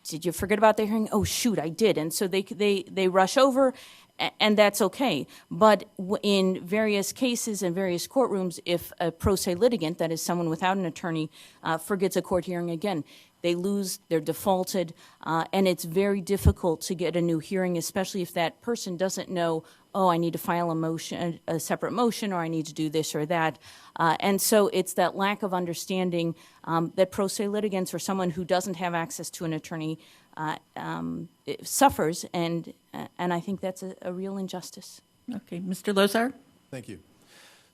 did you forget about the hearing? Oh, shoot, I did. And so they rush over, and that's okay. But in various cases and various courtrooms, if a pro se litigant, that is someone without an attorney, forgets a court hearing again, they lose, they're defaulted, and it's very difficult to get a new hearing, especially if that person doesn't know, oh, I need to file a motion, a separate motion, or I need to do this or that. And so it's that lack of understanding that pro se litigants or someone who doesn't have access to an attorney suffers, and I think that's a real injustice. Okay. Mr. Lozar? Thank you.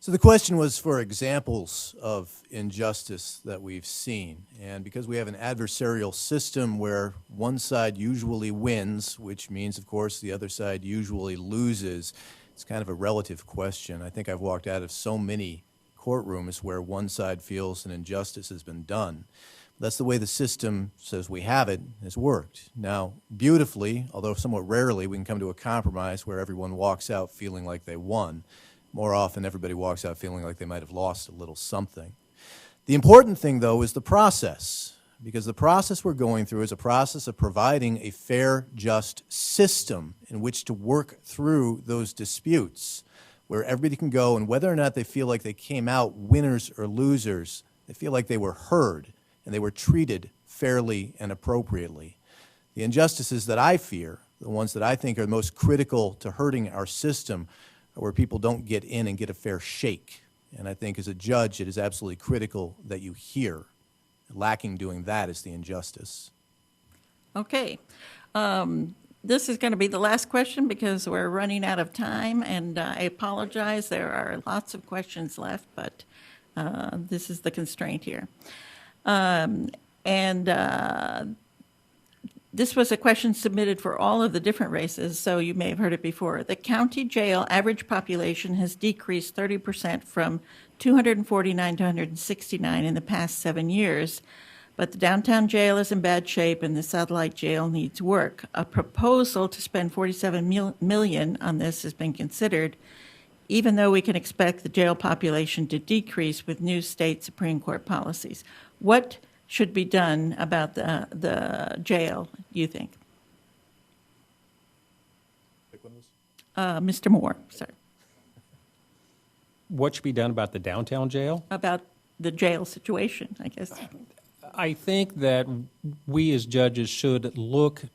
So the question was for examples of injustice that we've seen. And because we have an adversarial system where one side usually wins, which means, of course, the other side usually loses, it's kind of a relative question. I think I've walked out of so many courtrooms where one side feels an injustice has been done. That's the way the system says we have it, has worked. Now, beautifully, although somewhat rarely, we can come to a compromise where everyone walks out feeling like they won. More often, everybody walks out feeling like they might have lost a little something. The important thing, though, is the process, because the process we're going through is a process of providing a fair, just system in which to work through those disputes, where everybody can go, and whether or not they feel like they came out winners or losers, they feel like they were heard and they were treated fairly and appropriately. The injustices that I fear, the ones that I think are most critical to hurting our system, where people don't get in and get a fair shake. And I think as a judge, it is absolutely critical that you hear. Lacking doing that is the injustice. Okay. This is going to be the last question because we're running out of time, and I apologize. There are lots of questions left, but this is the constraint here. This was a question submitted for all of the different races, so you may have heard it before. The county jail average population has decreased 30% from 249 to 169 in the past 7 years, but the downtown jail is in bad shape and the satellite jail needs work. A proposal to spend $47 million on this has been considered, even though we can expect the jail population to decrease with new state Supreme Court policies. What should be done about the jail, you think? Mr. Moore, sorry. What should be done about the downtown jail? About the jail situation, I guess. I think that we as judges should look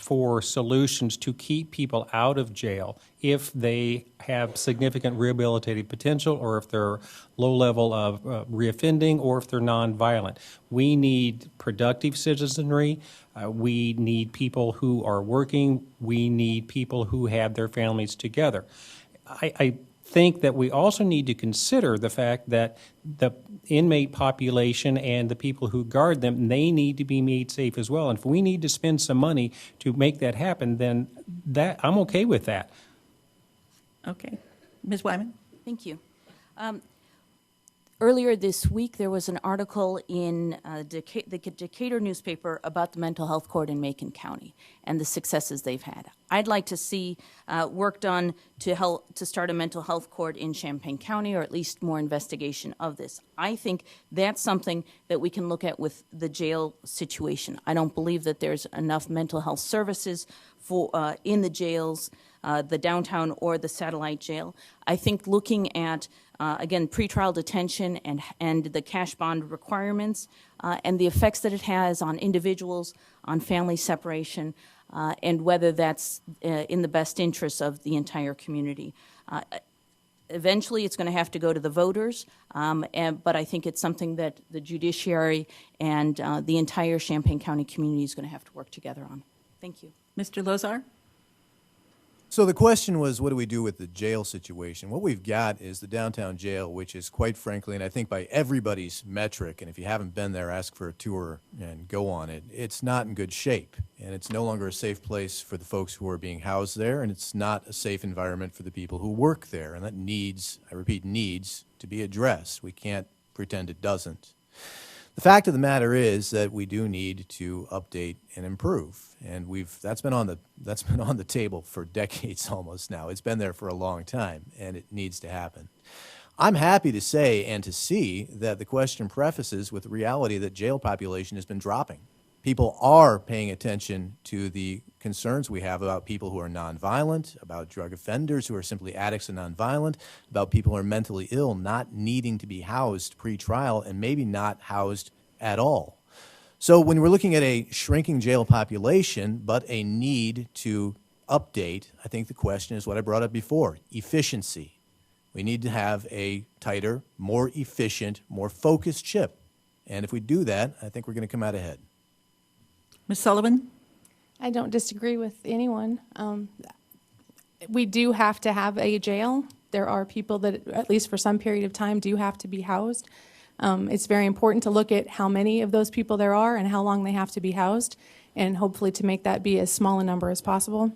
for solutions to keep people out of jail if they have significant rehabilitative potential, or if they're low level of reoffending, or if they're nonviolent. We need productive citizenry. We need people who are working. We need people who have their families together. I think that we also need to consider the fact that the inmate population and the people who guard them, they need to be made safe as well. And if we need to spend some money to make that happen, then I'm okay with that. Okay. Ms. Wyman? Thank you. Earlier this week, there was an article in the Decatur newspaper about the mental health court in Macon County and the successes they've had. I'd like to see work done to start a mental health court in Champaign County, or at least more investigation of this. I think that's something that we can look at with the jail situation. I don't believe that there's enough mental health services for in the jails, the downtown or the satellite jail. I think looking at again, pretrial detention and the cash bond requirements and the effects that it has on individuals, on family separation, and whether that's in the best interests of the entire community. Eventually, it's going to have to go to the voters, but I think it's something that the judiciary and the entire Champaign County community is going to have to work together on. Thank you. Mr. Lozar? So the question was, what do we do with the jail situation? What we've got is the downtown jail, which is quite frankly, and I think by everybody's metric, and if you haven't been there, ask for a tour and go on it, it's not in good shape. And it's no longer a safe place for the folks who are being housed there, and it's not a safe environment for the people who work there. And that needs, I repeat, needs to be addressed. We can't pretend it doesn't. The fact of the matter is that we do need to update and improve, and that's been on the table for decades almost now. It's been there for a long time, and it needs to happen. I'm happy to say and to see that the question prefaces with the reality that jail population has been dropping. People are paying attention to the concerns we have about people who are nonviolent, about drug offenders who are simply addicts and nonviolent, about people who are mentally ill not needing to be housed pre-trial and maybe not housed at all. So when we're looking at a shrinking jail population but a need to update, I think the question is what I brought up before, efficiency. We need to have a tighter, more efficient, more focused ship. And if we do that, I think we're going to come out ahead. Ms. Sullivan? I don't disagree with anyone. We do have to have a jail. There are people that, at least for some period of time, do have to be housed. It's very important to look at how many of those people there are and how long they have to be housed, and hopefully to make that be as small a number as possible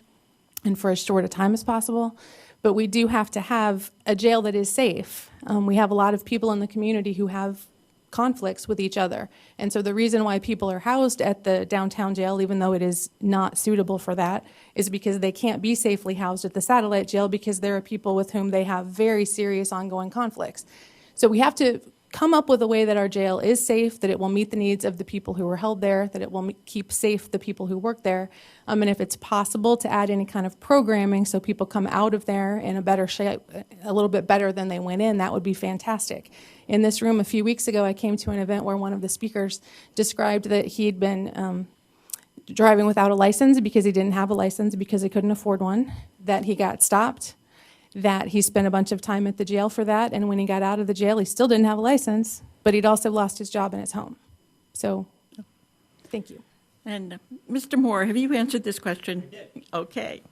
and for as short a time as possible. But we do have to have a jail that is safe. We have a lot of people in the community who have conflicts with each other. And so the reason why people are housed at the downtown jail, even though it is not suitable for that, is because they can't be safely housed at the satellite jail because there are people with whom they have very serious ongoing conflicts. So we have to come up with a way that our jail is safe, that it will meet the needs of the people who are held there, that it will keep safe the people who work there, and if it's possible to add any kind of programming so people come out of there in a better shape, a little bit better than they went in, that would be fantastic. In this room a few weeks ago, I came to an event where one of the speakers described that he'd been driving without a license because he didn't have a license because he couldn't afford one, that he got stopped, that he spent a bunch of time at the jail for that, and when he got out of the jail, he still didn't have a license, but he'd also lost his job and his home. So, thank you. And Mr. Moore, have you answered this question? I did. Okay.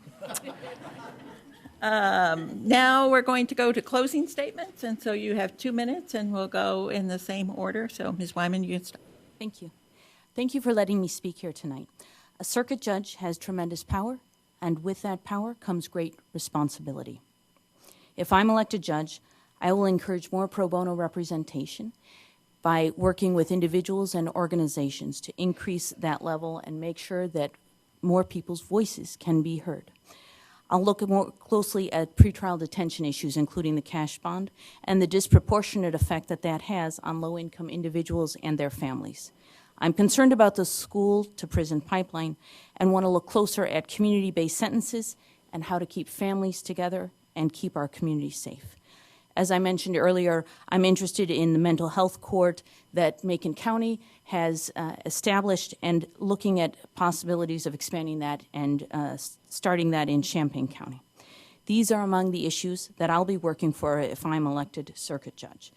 Now we're going to go to closing statements, and so you have 2 minutes, and we'll go in the same order. So, Ms. Wyman, you can start. Thank you. Thank you for letting me speak here tonight. A circuit judge has tremendous power, and with that power comes great responsibility. If I'm elected judge, I will encourage more pro bono representation by working with individuals and organizations to increase that level and make sure that more people's voices can be heard. I'll look more closely at pretrial detention issues, including the cash bond, and the disproportionate effect that that has on low-income individuals and their families. I'm concerned about the school-to-prison pipeline and want to look closer at community-based sentences and how to keep families together and keep our communities safe. As I mentioned earlier, I'm interested in the mental health court that Macon County has established and looking at possibilities of expanding that and starting that in Champaign County. These are among the issues that I'll be working for if I'm elected circuit judge.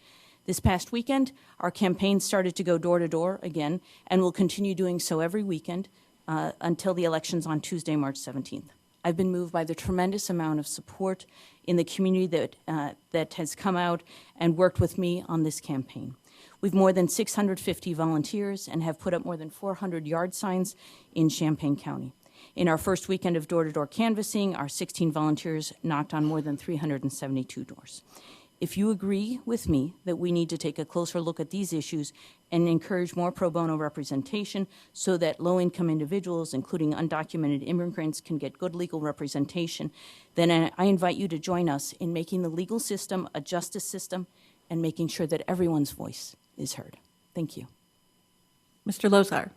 This past weekend, our campaign started to go door to door again and will continue doing so every weekend until the elections on Tuesday, March 17th. I've been moved by the tremendous amount of support in the community that has come out and worked with me on this campaign. We've more than 650 volunteers and have put up more than 400 yard signs in Champaign County. In our first weekend of door-to-door canvassing, our 16 volunteers knocked on more than 372 doors. If you agree with me that we need to take a closer look at these issues and encourage more pro bono representation so that low-income individuals, including undocumented immigrants, can get good legal representation, then I invite you to join us in making the legal system a justice system and making sure that everyone's voice is heard. Thank you. Mr. Lozar.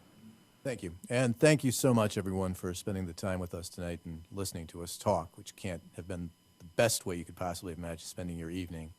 Thank you. And thank you so much, everyone, for spending the time with us tonight and listening to us talk, which can't have been the best way you could possibly imagine spending your evening.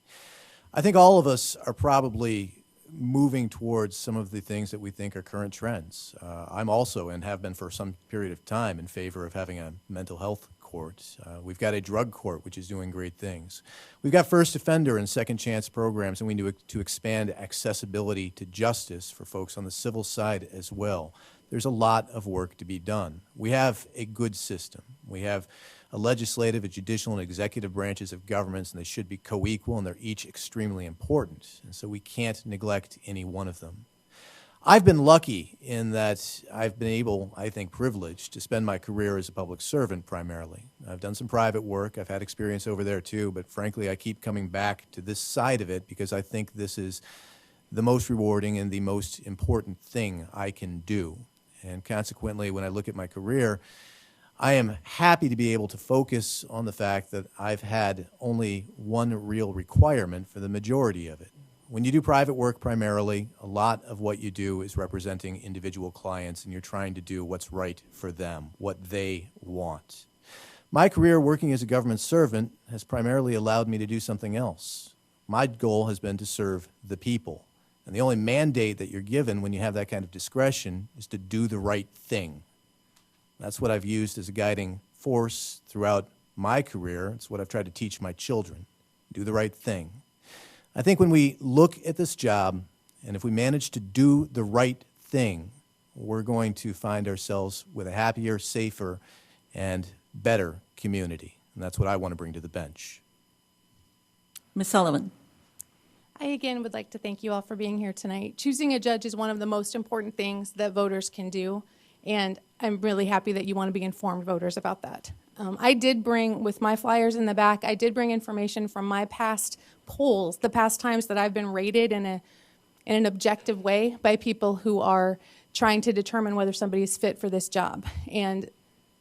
I think all of us are probably moving towards some of the things that we think are current trends. I'm also, and have been for some period of time, in favor of having a mental health court. We've got a drug court, which is doing great things. We've got first offender and second chance programs, and we need to expand accessibility to justice for folks on the civil side as well. There's a lot of work to be done. We have a good system. We have a legislative, a judicial, and executive branches of governments, and they should be co-equal, and they're each extremely important. And so we can't neglect any one of them. I've been lucky in that I've been able, I think privileged, to spend my career as a public servant primarily. I've done some private work. I've had experience over there too, but frankly, I keep coming back to this side of it because I think this is the most rewarding and the most important thing I can do. And consequently, when I look at my career, I am happy to be able to focus on the fact that I've had only one real requirement for the majority of it. When you do private work primarily, a lot of what you do is representing individual clients, and you're trying to do what's right for them, what they want. My career working as a government servant has primarily allowed me to do something else. My goal has been to serve the people. And the only mandate that you're given when you have that kind of discretion is to do the right thing. That's what I've used as a guiding force throughout my career. It's what I've tried to teach my children. Do the right thing. I think when we look at this job, and if we manage to do the right thing, we're going to find ourselves with a happier, safer, and better community. And that's what I want to bring to the bench. Ms. Sullivan. I again would like to thank you all for being here tonight. Choosing a judge is one of the most important things that voters can do, and I'm really happy that you want to be informed voters about that. I did bring, with my flyers in the back, I did bring information from my past polls, the past times that I've been rated in an objective way by people who are trying to determine whether somebody is fit for this job. And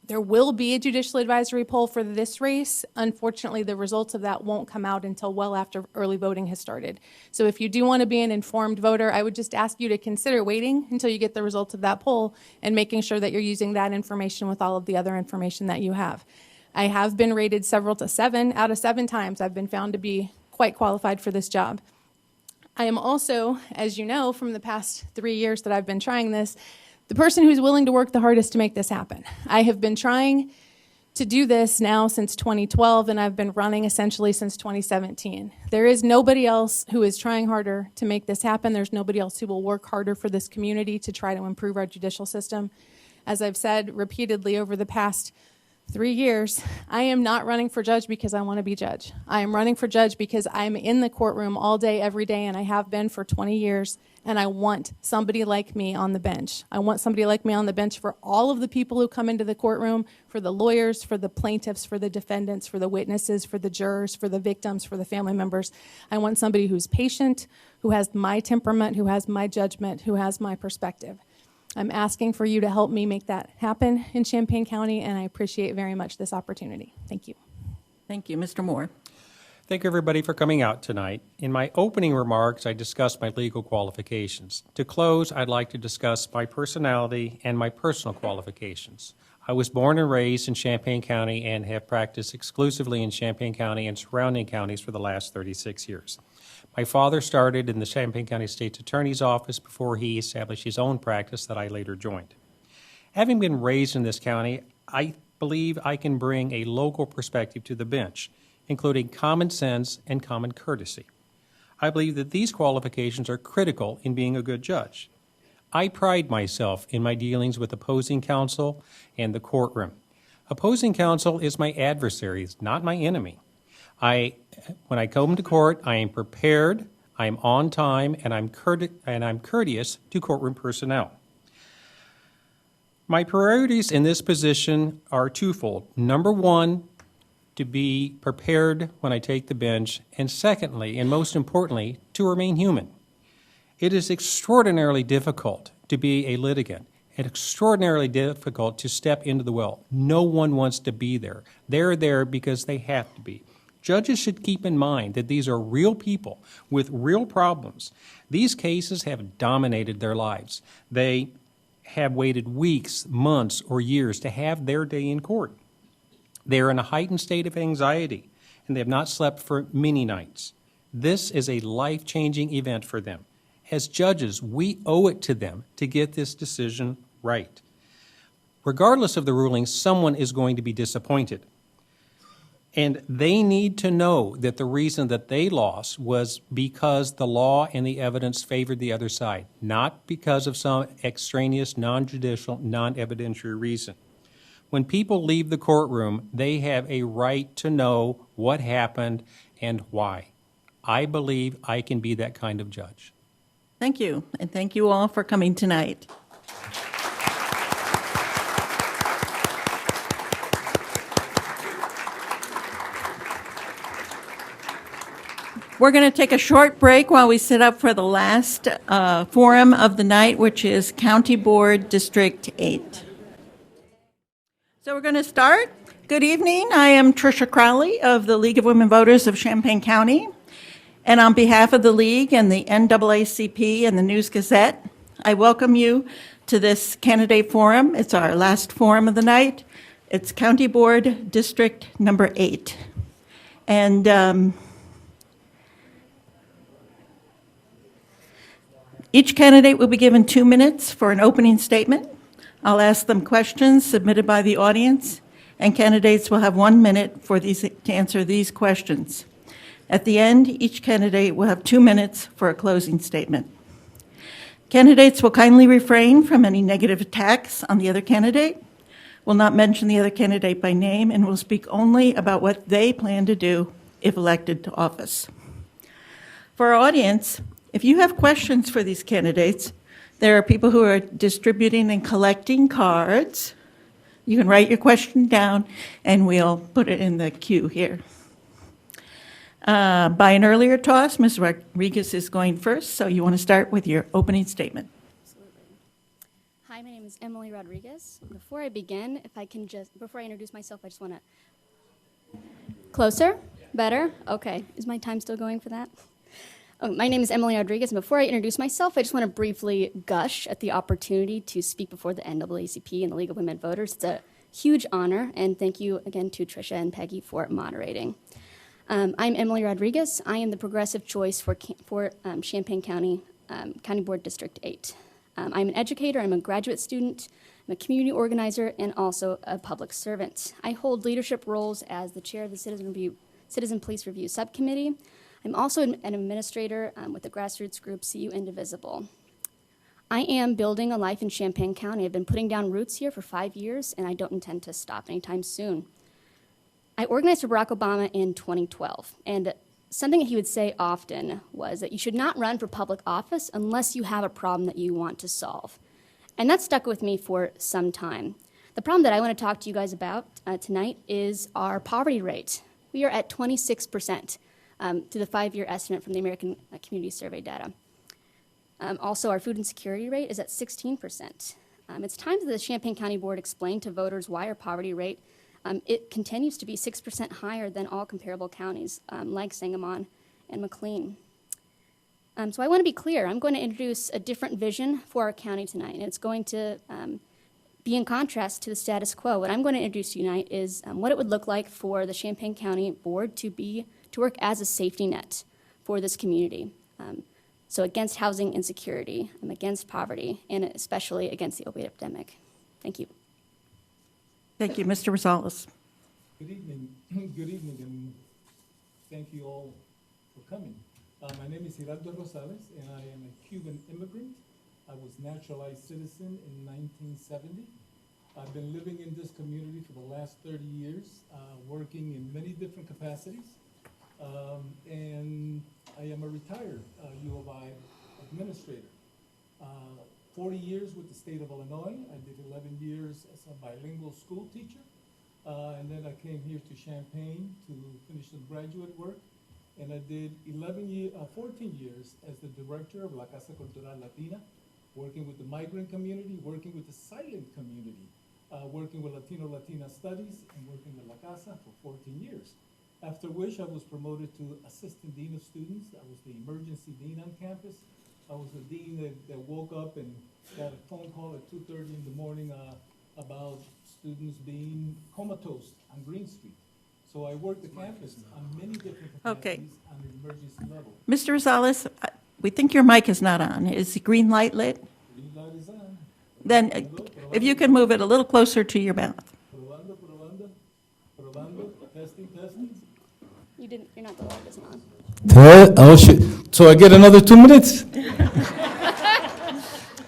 there will be a judicial advisory poll for this race. Unfortunately, the results of that won't come out until well after early voting has started. So if you do want to be an informed voter, I would just ask you to consider waiting until you get the results of that poll and making sure that you're using that information with all of the other information that you have. I have been rated 7 out of 7 times. I've been found to be quite qualified for this job. I am also, as you know, from the past 3 years that I've been trying this, the person who's willing to work the hardest to make this happen. I have been trying to do this now since 2012, and I've been running essentially since 2017. There is nobody else who is trying harder to make this happen. There's nobody else who will work harder for this community to try to improve our judicial system. As I've said repeatedly over the past 3 years, I am not running for judge because I want to be judge. I am running for judge because I'm in the courtroom all day, every day, and I have been for 20 years, and I want somebody like me on the bench. I want somebody like me on the bench for all of the people who come into the courtroom, for the lawyers, for the plaintiffs, for the defendants, for the witnesses, for the jurors, for the victims, for the family members. I want somebody who's patient, who has my temperament, who has my judgment, who has my perspective. I'm asking for you to help me make that happen in Champaign County, and I appreciate very much this opportunity. Thank you. Thank you. Mr. Moore. Thank you, everybody, for coming out tonight. In my opening remarks, I discussed my legal qualifications. To close, I'd like to discuss my personality and my personal qualifications. I was born and raised in Champaign County and have practiced exclusively in Champaign County and surrounding counties for the last 36 years. My father started in the Champaign County State's Attorney's Office before he established his own practice that I later joined. Having been raised in this county, I believe I can bring a local perspective to the bench, including common sense and common courtesy. I believe that these qualifications are critical in being a good judge. I pride myself in my dealings with opposing counsel and the courtroom. Opposing counsel is my adversary, it's not my enemy. When I come to court, I am prepared, I am on time, and I'm courteous to courtroom personnel. My priorities in this position are twofold. Number one, to be prepared when I take the bench, and secondly, and most importantly, to remain human. It is extraordinarily difficult to be a litigant, and extraordinarily difficult to step into the well. No one wants to be there. They're there because they have to be. Judges should keep in mind that these are real people with real problems. These cases have dominated their lives. They have waited weeks, months, or years to have their day in court. They are in a heightened state of anxiety, and they have not slept for many nights. This is a life-changing event for them. As judges, we owe it to them to get this decision right. Regardless of the ruling, someone is going to be disappointed. And they need to know that the reason that they lost was because the law and the evidence favored the other side, not because of some extraneous, non-judicial, non-evidentiary reason. When people leave the courtroom, they have a right to know what happened and why. I believe I can be that kind of judge. Thank you, and thank you all for coming tonight. We're going to take a short break while we sit up for the last forum of the night, which is County Board District 8. So we're going to start. Good evening. I am Trisha Crowley of the League of Women Voters of Champaign County. And on behalf of the League and the NAACP and the News-Gazette, I welcome you to this candidate forum. It's our last forum of the night. It's County Board District number 8. And each candidate will be given 2 minutes for an opening statement. I'll ask them questions submitted by the audience, and candidates will have 1 minute to answer these questions. At the end, each candidate will have 2 minutes for a closing statement. Candidates will kindly refrain from any negative attacks on the other candidate, will not mention the other candidate by name, and will speak only about what they plan to do if elected to office. For our audience, if you have questions for these candidates, there are people who are distributing and collecting cards. You can write your question down, and we'll put it in the queue here. By an earlier toss, Ms. Rodriguez is going first, so you want to start with your opening statement. Absolutely. Hi, my name is Emily Rodriguez. Before I begin, before I introduce myself, I just want to... Closer? Better? Okay. Is my time still going for that? Oh, my name is Emily Rodriguez, and before I introduce myself, I just want to briefly gush at the opportunity to speak before the NAACP and the League of Women Voters. It's a huge honor, and thank you again to Trisha and Peggy for moderating. I'm Emily Rodriguez. I am the progressive choice for Champaign County, County Board District 8. I'm an educator, I'm a graduate student, I'm a community organizer, and also a public servant. I hold leadership roles as the chair of the Citizen Police Review Subcommittee. I'm also an administrator with the grassroots group CU Indivisible. I am building a life in Champaign County. I've been putting down roots here for 5 years, and I don't intend to stop anytime soon. I organized for Barack Obama in 2012, and something that he would say often was that you should not run for public office unless you have a problem that you want to solve. And that stuck with me for some time. The problem that I want to talk to you guys about tonight is our poverty rate. We are at 26%. To the 5-year estimate from the American Community Survey data. Also, our food insecurity rate is at 16%. It's time that the Champaign County Board explain to voters why our poverty rate, it continues to be 6% higher than all comparable counties like Sangamon and McLean. So I want to be clear. I'm going to introduce a different vision for our county tonight, and it's going to be in contrast to the status quo. What I'm going to introduce tonight is what it would look like for the Champaign County Board to work as a safety net for this community. So against housing insecurity, against poverty, and especially against the opioid epidemic. Thank you. Thank you. Mr. Rosales. Good evening. Good evening, and thank you all for coming. My name is Giraldo Rosales, and I am a Cuban immigrant. I was naturalized citizen in 1970. I've been living in this community for the last 30 years, working in many different capacities. And I am a retired U of I administrator. 40 years with the state of Illinois. I did 11 years as a bilingual school teacher. And then I came here to Champaign to finish some graduate work. And I did 14 years as the director of La Casa Cultural Latina, working with the migrant community, working with the silent community, working with Latino-Latina studies, and working with La Casa for 14 years. After which I was promoted to assistant dean of students. I was the emergency dean on campus. I was the dean that woke up and got a phone call at 2:30 in the morning about students being comatose on Green Street. So I worked the campus on many different capacities on the emergency level. Mr. Rosales, we think your mic is not on. Is the green light lit? Green light is on. Then if you can move it a little closer to your mouth. Probando, probando, probando, testing, testing. You're not the light isn't on. Oh, shit. So I get another 2 minutes?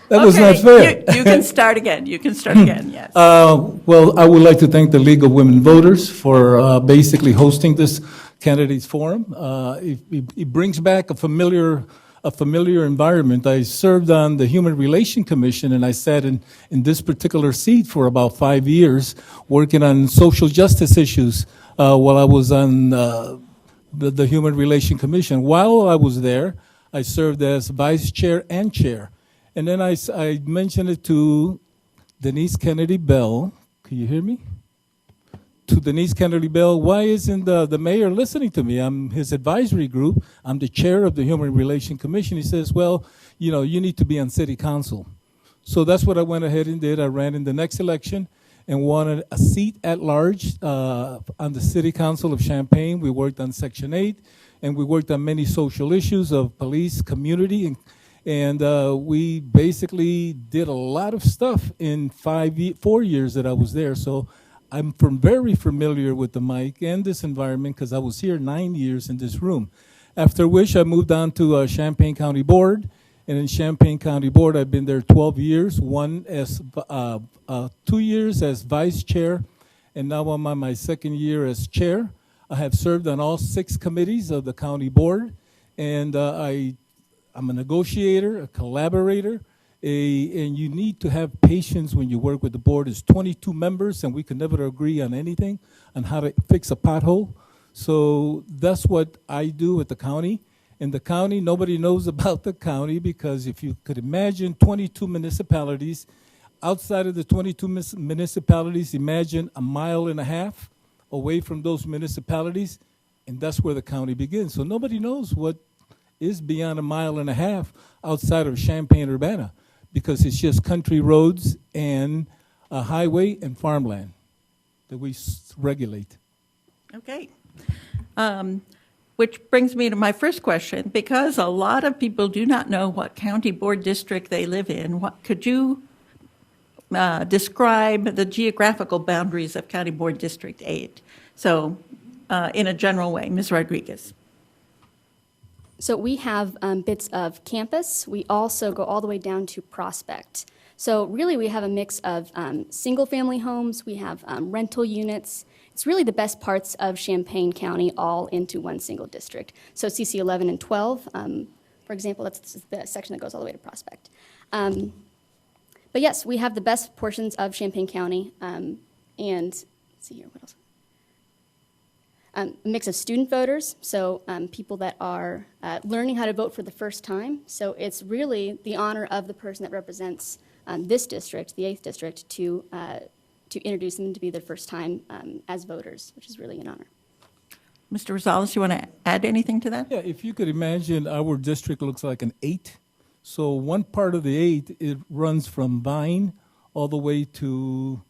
That was not fair. You can start again. You can start again, yes. Well, I would like to thank the League of Women Voters for basically hosting this candidates forum. It brings back a familiar environment. I served on the Human Relations Commission, and I sat in this particular seat for about 5 years, working on social justice issues while I was on the Human Relations Commission. While I was there, I served as vice chair and chair. And then I mentioned it to Denise Kennedy Bell. Can you hear me? To Denise Kennedy Bell, why isn't the mayor listening to me? I'm his advisory group. I'm the chair of the Human Relations Commission. He says, well, you need to be on city council. So that's what I went ahead and did. I ran in the next election and wanted a seat at large on the city council of Champaign. We worked on Section 8, and we worked on many social issues of police, community, and we basically did a lot of stuff in 4 years that I was there. So I'm very familiar with the mic and this environment because I was here 9 years in this room. After which I moved on to Champaign County Board. And in Champaign County Board, I've been there 12 years, 2 years as vice chair, and now I'm on my second year as chair. I have served on all 6 committees of the county board, and I'm a negotiator, a collaborator, and you need to have patience when you work with the board. It's 22 members, and we can never agree on anything, on how to fix a pothole. So that's what I do at the county. In the county, nobody knows about the county because if you could imagine 22 municipalities, outside of the 22 municipalities, imagine a mile and a half away from those municipalities, and that's where the county begins. So nobody knows what is beyond a mile and a half outside of Champaign-Urbana because it's just country roads and a highway and farmland that we regulate. Okay. Which brings me to my first question. Because a lot of people do not know what county board district they live in, could you describe the geographical boundaries of County Board District 8? So in a general way, Ms. Rodriguez. So we have bits of campus. We also go all the way down to Prospect. So really we have a mix of single-family homes. We have rental units. It's really the best parts of Champaign County all into one single district. So CC 11 and 12, for example, that's the section that goes all the way to Prospect. But yes, we have the best portions of Champaign County. And let's see here, what else? A mix of student voters, so people that are learning how to vote for the first time. So it's really the honor of the person that represents this district, the 8th district, to introduce them to be their first time as voters, which is really an honor. Mr. Rosales, you want to add anything to that? Yeah, if you could imagine our district looks like an 8. So one part of the 8, it runs from Vine all the way to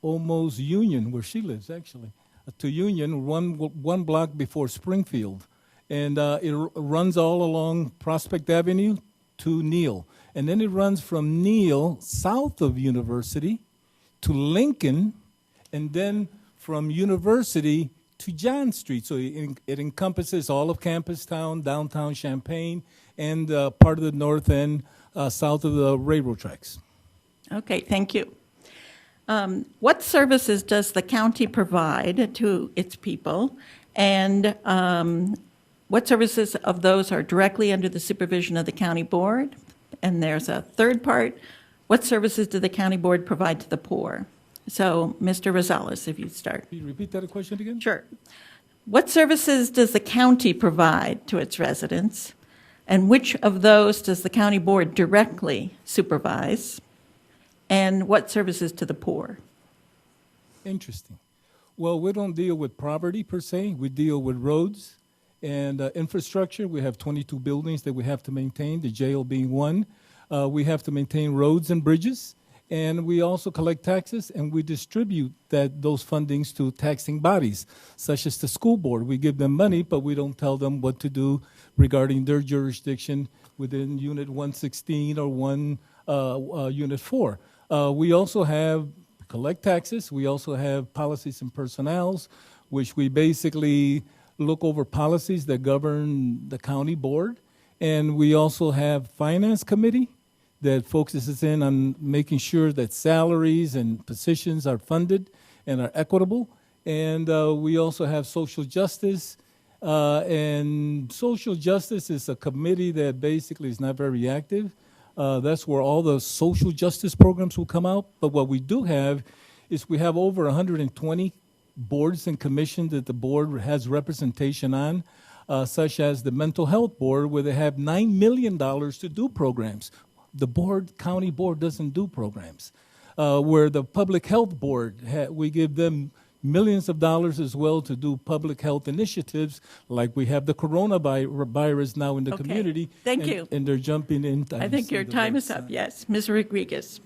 almost Union, where she lives actually, to Union, one block before Springfield. And it runs all along Prospect Avenue to Neal. And then it runs from Neal south of University to Lincoln, and then from University to John Street. So it encompasses all of Campus Town, downtown Champaign, and part of the north end south of the railroad tracks. Okay, thank you. What services does the county provide to its people? And what services of those are directly under the supervision of the county board? And there's a third part. What services do the county board provide to the poor? So, Mr. Rosales, if you start. Can you repeat that question again? Sure. What services does the county provide to its residents? And which of those does the county board directly supervise? And what services to the poor? Interesting. Well, we don't deal with poverty per se. We deal with roads and infrastructure. We have 22 buildings that we have to maintain, the jail being one. We have to maintain roads and bridges. And we also collect taxes, and we distribute those fundings to taxing bodies, such as the school board. We give them money, but we don't tell them what to do regarding their jurisdiction within Unit 116 or Unit 4. We also collect taxes. We also have policies and personnels, which we basically look over policies that govern the county board. And we also have finance committee that focuses in on making sure that salaries and positions are funded and are equitable. And we also have social justice. And social justice is a committee that basically is not very active. That's where all the social justice programs will come out. But what we do have is we have over 120 boards and commissions that the board has representation on, such as the mental health board, where they have $9 million to do programs. The county board doesn't do programs. Where the public health board, we give them millions of dollars as well to do public health initiatives, like we have the coronavirus now in the Okay. community. Thank you. And they're jumping in. I think your time is up, yes. Ms. Rodriguez.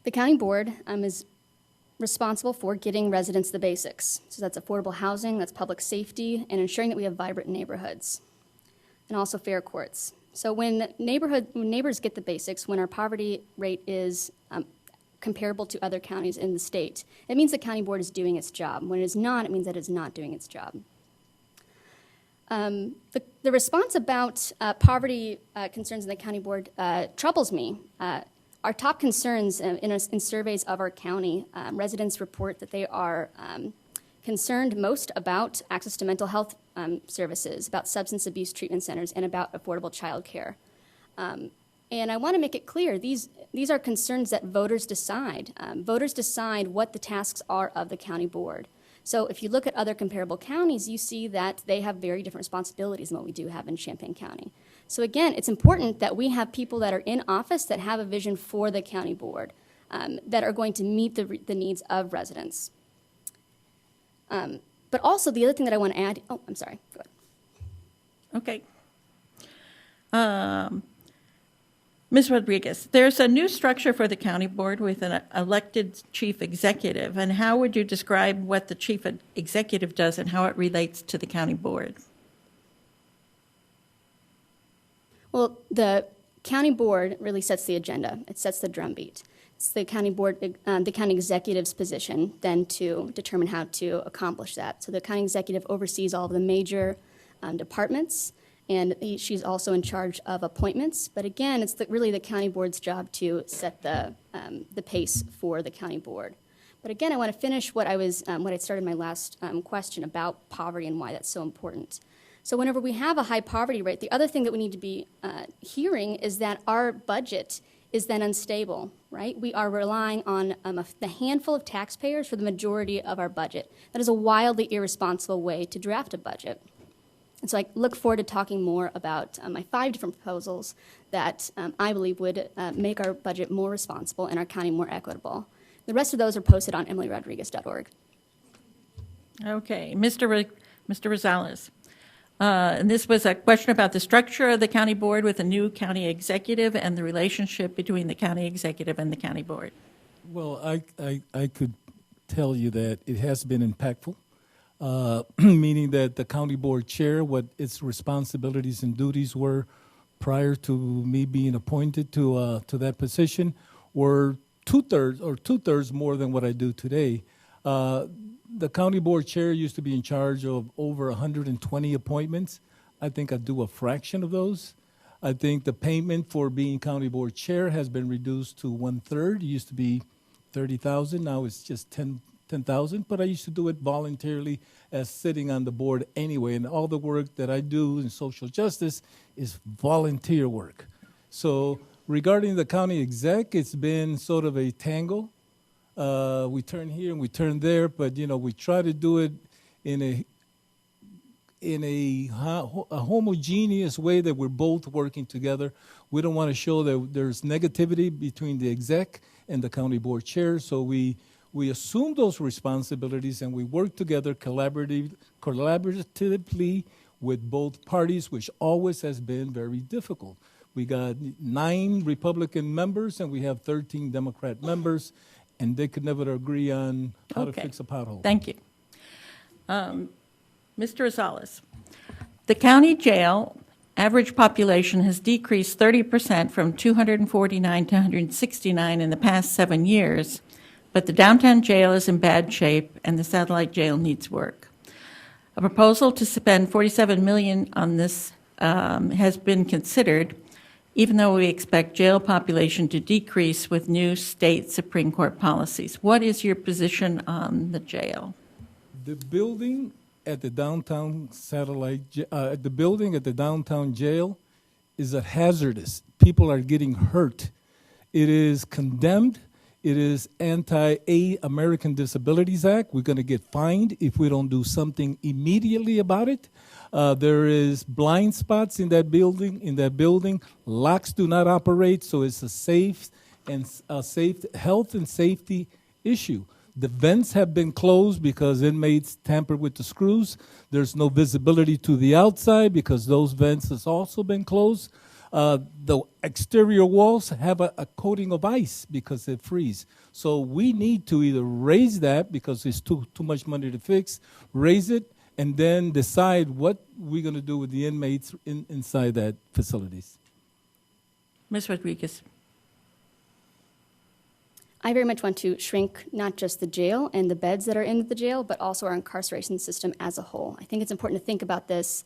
The county board is responsible for getting residents the basics. So that's affordable housing, that's public safety, and ensuring that we have vibrant neighborhoods, and also fair courts. So when neighbors get the basics, when our poverty rate is comparable to other counties in the state, it means the county board is doing its job. When it is not, it means that it's not doing its job. The response about poverty concerns in the county board troubles me. Our top concerns in surveys of our county, residents report that they are concerned most about access to mental health services, about substance abuse treatment centers, and about affordable child care. And I want to make it clear, these are concerns that voters decide. Voters decide what the tasks are of the county board. So if you look at other comparable counties, you see that they have very different responsibilities than what we do have in Champaign County. So again, it's important that we have people that are in office that have a vision for the county board, that are going to meet the needs of residents. But also the other thing that I want to add, I'm sorry, go ahead. Okay. Ms. Rodriguez, there's a new structure for the county board with an elected chief executive. And how would you describe what the chief executive does and how it relates to the county board? Well, the county board really sets the agenda. It sets the drumbeat. It's the county board, the county executive's position then to determine how to accomplish that. So the county executive oversees all of the major departments, and she's also in charge of appointments. But again, it's really the county board's job to set the pace for the county board. But again, I want to finish what I started my last question about poverty and why that's so important. So whenever we have a high poverty rate, the other thing that we need to be hearing is that our budget is then unstable, right? We are relying on the handful of taxpayers for the majority of our budget. That is a wildly irresponsible way to draft a budget. And so I look forward to talking more about my 5 different proposals that I believe would make our budget more responsible and our county more equitable. The rest of those are posted on emilyrodriguez.org. Okay, Mr. Rosales. And this was a question about the structure of the county board with a new county executive and the relationship between the county executive and the county board. Well, I could tell you that it has been impactful, meaning that the county board chair, what its responsibilities and duties were prior to me being appointed to that position, were two-thirds more than what I do today. The county board chair used to be in charge of over 120 appointments. I think I do a fraction of those. I think the payment for being county board chair has been reduced to 1/3. It used to be 30,000. Now it's just 10,000. But I used to do it voluntarily as sitting on the board anyway. And all the work that I do in social justice is volunteer work. So regarding the county exec, it's been sort of a tangle. We turn here and we turn there, but we try to do it in a homogeneous way that we're both working together. We don't want to show that there's negativity between the exec and the county board chair, so we assume those responsibilities and we work together collaboratively with both parties, which always has been very difficult. We got 9 Republican members and we have 13 Democrat members, and they could never agree on how to fix a pothole. Thank you. Mr. Rosales, the county jail average population has decreased 30% from 249 to 169 in the past 7 years, but the downtown jail is in bad shape and the satellite jail needs work. A proposal to spend $47 million on this has been considered, even though we expect jail population to decrease with new state Supreme Court policies. What is your position on the jail? The building at the downtown jail is hazardous. People are getting hurt. It is condemned. It is anti-American Disabilities Act. We're going to get fined if we don't do something immediately about it. There is blind spots in that building. Locks do not operate, so it's a safe health and safety issue. The vents have been closed because inmates tampered with the screws. There's no visibility to the outside because those vents has also been closed. The exterior walls have a coating of ice because they freeze. So we need to either raise that because it's too much money to fix, raise it, and then decide what we're going to do with the inmates inside that facilities. Ms. Rodriguez. I very much want to shrink not just the jail and the beds that are in the jail, but also our incarceration system as a whole. I think it's important to think about this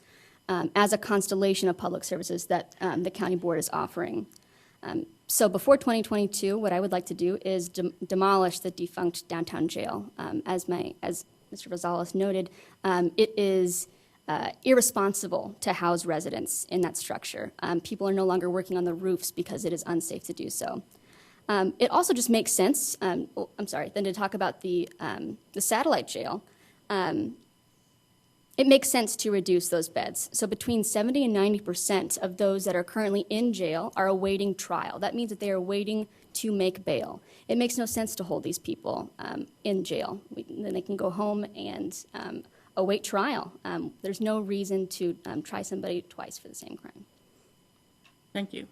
as a constellation of public services that the county board is offering. So before 2022, what I would like to do is demolish the defunct downtown jail. As Mr. Rosales noted, it is irresponsible to house residents in that structure. People are no longer working on the roofs because it is unsafe to do so. It also just makes sense, then to talk about the satellite jail. It makes sense to reduce those beds. So between 70 and 90% of those that are currently in jail are awaiting trial. That means that they are waiting to make bail. It makes no sense to hold these people in jail. Then they can go home and await trial. There's no reason to try somebody twice for the same crime. Thank you.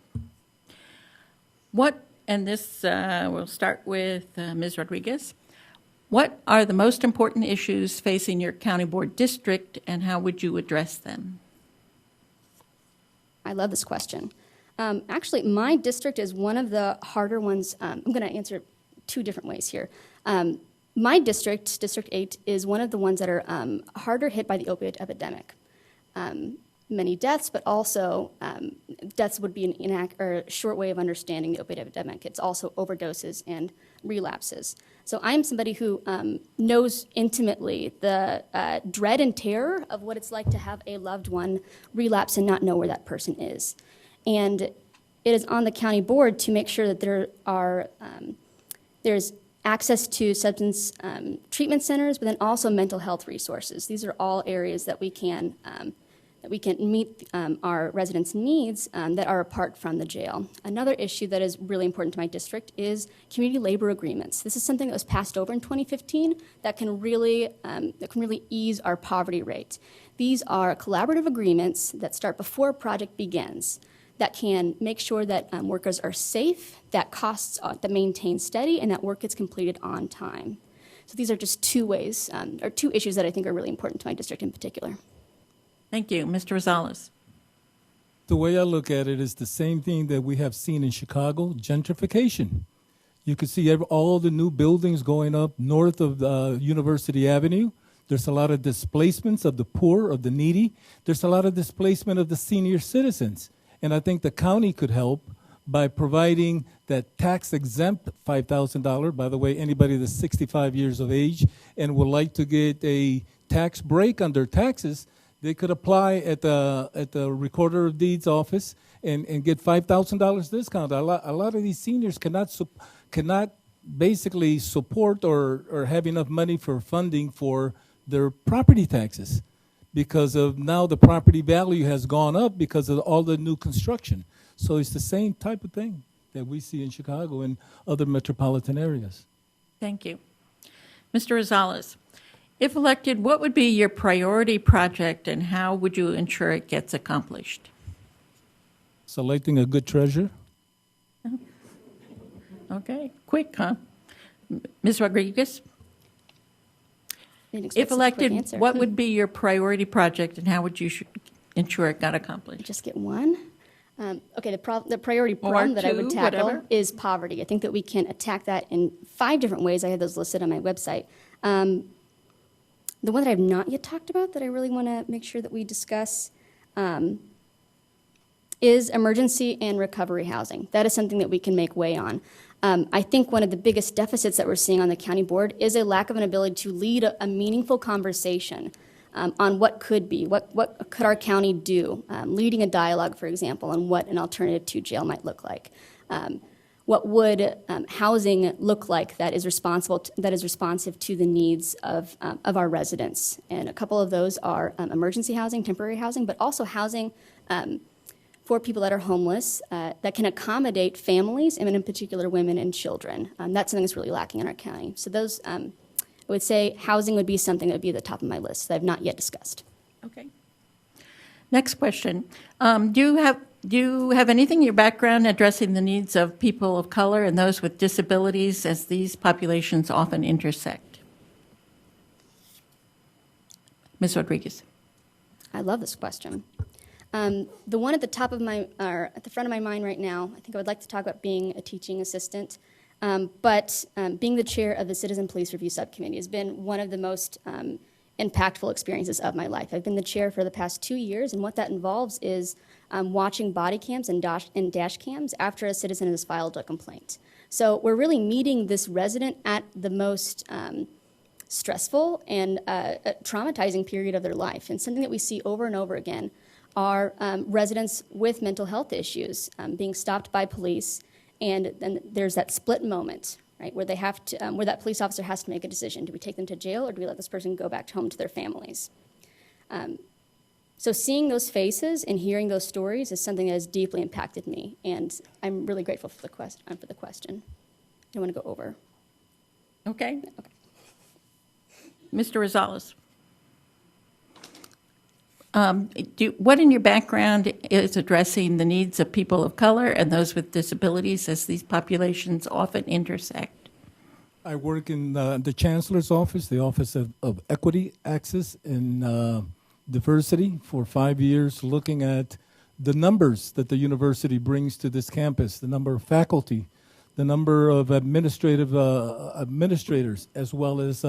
And this, we'll start with Ms. Rodriguez. What are the most important issues facing your county board district, and how would you address them? I love this question. Actually, my district is one of the harder ones. I'm going to answer 2 different ways here. My district, District 8, is one of the ones that are harder hit by the opioid epidemic. Many deaths, but also deaths would be a short way of understanding the opioid epidemic. It's also overdoses and relapses. So I'm somebody who knows intimately the dread and terror of what it's like to have a loved one relapse and not know where that person is. And it is on the county board to make sure that there's access to substance treatment centers, but then also mental health resources. These are all areas that we can meet our residents' needs that are apart from the jail. Another issue that is really important to my district is community labor agreements. This is something that was passed over in 2015 that can really ease our poverty rate. These are collaborative agreements that start before a project begins that can make sure that workers are safe, that costs that maintain steady, and that work gets completed on time. So these are just 2 ways, or 2 issues that I think are really important to my district in particular. Thank you. Mr. Rosales. The way I look at it is the same thing that we have seen in Chicago, gentrification. You can see all the new buildings going up north of University Avenue. There's a lot of displacements of the poor, of the needy. There's a lot of displacement of the senior citizens. And I think the county could help by providing that tax-exempt $5,000. By the way, anybody that's 65 years of age and would like to get a tax break on their taxes, they could apply at the Recorder of Deeds office and get $5,000 discount. A lot of these seniors cannot basically support or have enough money for funding for their property taxes because of now the property value has gone up because of all the new construction. So it's the same type of thing that we see in Chicago and other metropolitan areas. Thank you. Mr. Rosales, if elected, what would be your priority project and how would you ensure it gets accomplished? Selecting a good treasurer. Okay, quick, huh? Ms. Rodriguez? Didn't expect If such a quick elected, answer. what would be your priority project and how would you ensure it got accomplished? Just get one? Okay, the priority Or problem that I would two, tackle whatever. is poverty. I think that we can attack that in 5 different ways. I have those listed on my website. The one that I've not yet talked about that I really want to make sure that we discuss is emergency and recovery housing. That is something that we can make way on. I think one of the biggest deficits that we're seeing on the county board is a lack of an ability to lead a meaningful conversation on what could be, what could our county do, leading a dialogue, for example, on what an alternative to jail might look like. What would housing look like that is responsive to the needs of our residents? And a couple of those are emergency housing, temporary housing, but also housing for people that are homeless that can accommodate families, and in particular women and children. That's something that's really lacking in our county. So those, I would say housing would be something that would be at the top of my list that I've not yet discussed. Okay. Next question. Do you have anything in your background addressing the needs of people of color and those with disabilities as these populations often intersect? Ms. Rodriguez. I love this question. The one at the top of my, or at the front of my mind right now, I think I would like to talk about being a teaching assistant. But being the chair of the Citizen Police Review Subcommittee has been one of the most impactful experiences of my life. I've been the chair for the past 2 years, and what that involves is watching body cams and dash cams after a citizen has filed a complaint. So we're really meeting this resident at the most stressful and traumatizing period of their life. And something that we see over and over again are residents with mental health issues being stopped by police, and then there's that split moment, right, where they have to, where that police officer has to make a decision: do we take them to jail or do we let this person go back home to their families? So seeing those faces and hearing those stories is something that has deeply impacted me, and I'm really grateful for the question. I don't want to go over. Okay. Mr. Rosales. What in your background is addressing the needs of people of color and those with disabilities as these populations often intersect? I work in the Chancellor's office, the Office of Equity, Access, and Diversity for 5 years, looking at the numbers that the university brings to this campus, the number of faculty, the number of administrators, as well as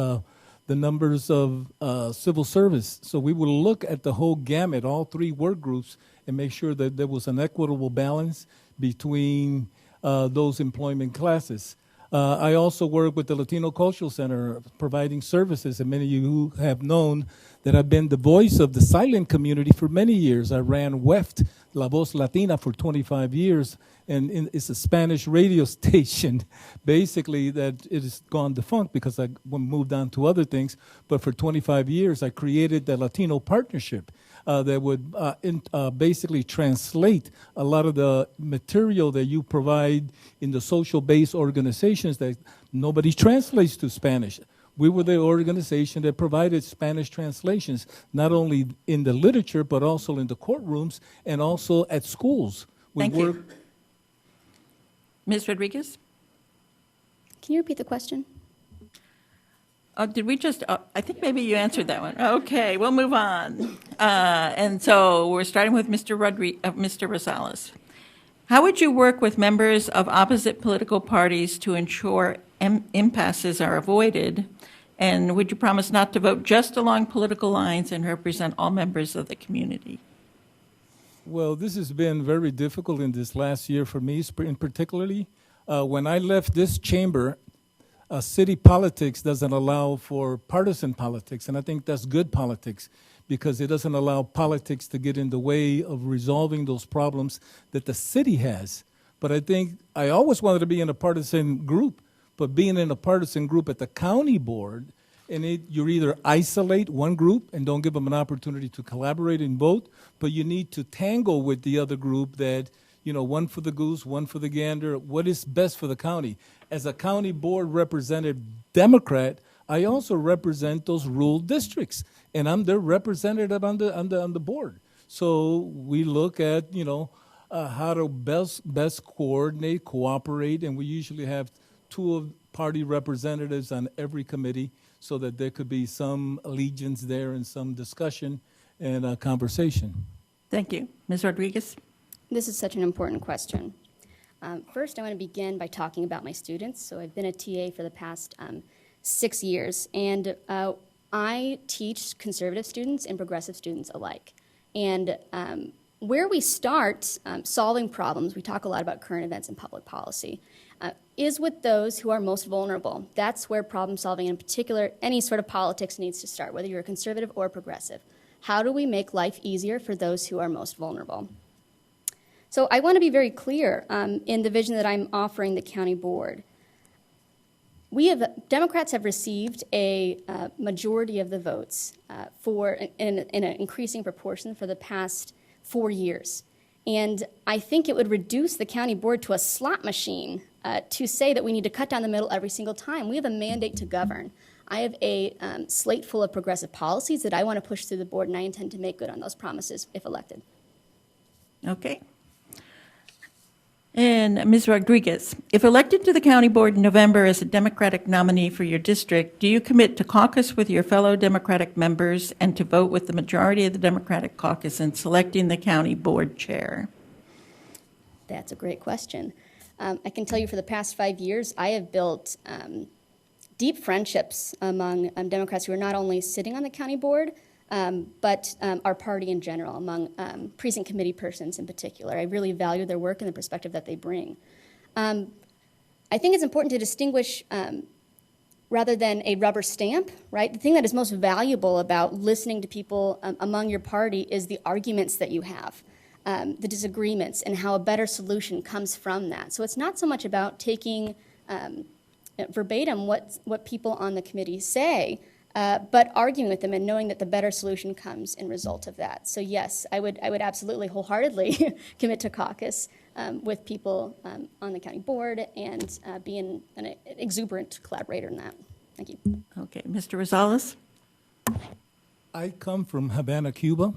the numbers of civil service. So we will look at the whole gamut, all 3 work groups, and make sure that there was an equitable balance between those employment classes. I also work with the Latino Cultural Center, providing services, and many of you have known that I've been the voice of the silent community for many years. I ran WEFT, La Voz Latina, for 25 years, and it's a Spanish radio station, basically, that it has gone defunct because I moved on to other things. But for 25 years, I created the Latino Partnership that would basically translate a lot of the material that you provide in the social-based organizations that nobody translates to Spanish. We were the organization that provided Spanish translations, not only in the literature, but also in the courtrooms and also at schools. Thank you. Ms. Rodriguez? Can you repeat the question? Did we just, I think maybe you answered that one. Okay, we'll move on. And so we're starting with Mr. Rosales. How would you work with members of opposite political parties to ensure impasses are avoided? And would you promise not to vote just along political lines and represent all members of the community? Well, this has been very difficult in this last year for me, in particularly. When I left this chamber, city politics doesn't allow for partisan politics, and I think that's good politics because it doesn't allow politics to get in the way of resolving those problems that the city has. But I think I always wanted to be in a partisan group, but being in a partisan group at the county board, you either isolate one group and don't give them an opportunity to collaborate and vote, but you need to tangle with the other group that, one for the goose, one for the gander, what is best for the county. As a county board representative Democrat, I also represent those rural districts, and I'm their representative on the board. So we look at, how to best coordinate, cooperate, and we usually have two party representatives on every committee so that there could be some allegiance there and some discussion and conversation. Thank you. Ms. Rodriguez? This is such an important question. First, I want to begin by talking about my students. So I've been a TA for the past 6 years, and I teach conservative students and progressive students alike. And where we start solving problems, we talk a lot about current events and public policy, is with those who are most vulnerable. That's where problem solving, in particular, any sort of politics needs to start, whether you're a conservative or progressive. How do we make life easier for those who are most vulnerable? So I want to be very clear in the vision that I'm offering the county board. Democrats have received a majority of the votes in an increasing proportion for the past 4 years. And I think it would reduce the county board to a slot machine to say that we need to cut down the middle every single time. We have a mandate to govern. I have a slate full of progressive policies that I want to push through the board, and I intend to make good on those promises if elected. Okay. And Ms. Rodriguez, if elected to the county board in November as a Democratic nominee for your district, do you commit to caucus with your fellow Democratic members and to vote with the majority of the Democratic caucus in selecting the county board chair? That's a great question. I can tell you for the past 5 years, I have built deep friendships among Democrats who are not only sitting on the county board, but our party in general, among precinct committee persons in particular. I really value their work and the perspective that they bring. I think it's important to distinguish, rather than a rubber stamp, right? The thing that is most valuable about listening to people among your party is the arguments that you have, the disagreements, and how a better solution comes from that. So it's not so much about taking verbatim what people on the committee say, but arguing with them and knowing that the better solution comes in result of that. So yes, I would absolutely wholeheartedly commit to caucus with people on the county board and be an exuberant collaborator in that. Thank you. Okay, Mr. Rosales? I come from Havana, Cuba,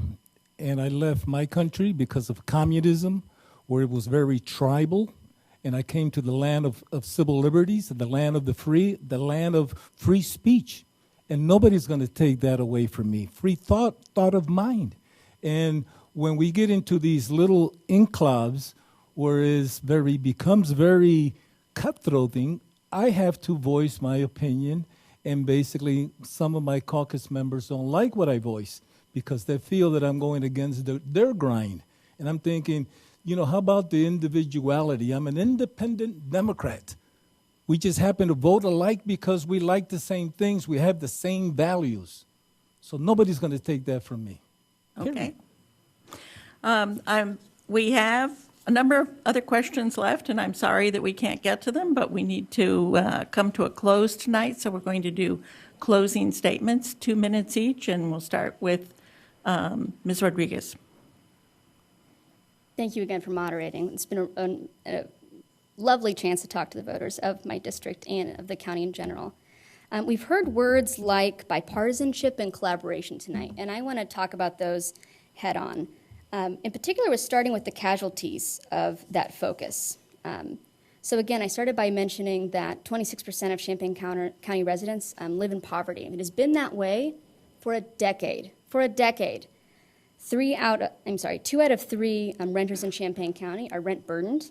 and I left my country because of communism, where it was very tribal, and I came to the land of civil liberties, the land of the land of free speech. And nobody's going to take that away from me. Free thought of mind. And when we get into these little enclaves where it becomes very cutthroating, I have to voice my opinion. And basically, some of my caucus members don't like what I voice because they feel that I'm going against their grind. And I'm thinking, how about the individuality? I'm an independent Democrat. We just happen to vote alike because we like the same things. We have the same values. So nobody's going to take that from me. Okay. We have a number of other questions left, and I'm sorry that we can't get to them, but we need to come to a close tonight, so we're going to do closing statements, 2 minutes each, and we'll start with Ms. Rodriguez. Thank you again for moderating. It's been a lovely chance to talk to the voters of my district and of the county in general. We've heard words like bipartisanship and collaboration tonight, and I want to talk about those head on. In particular, we're starting with the casualties of that focus. So again, I started by mentioning that 26% of Champaign County residents live in poverty. It has been that way for a decade. For a decade. 2 out of 3 renters in Champaign County are rent burdened.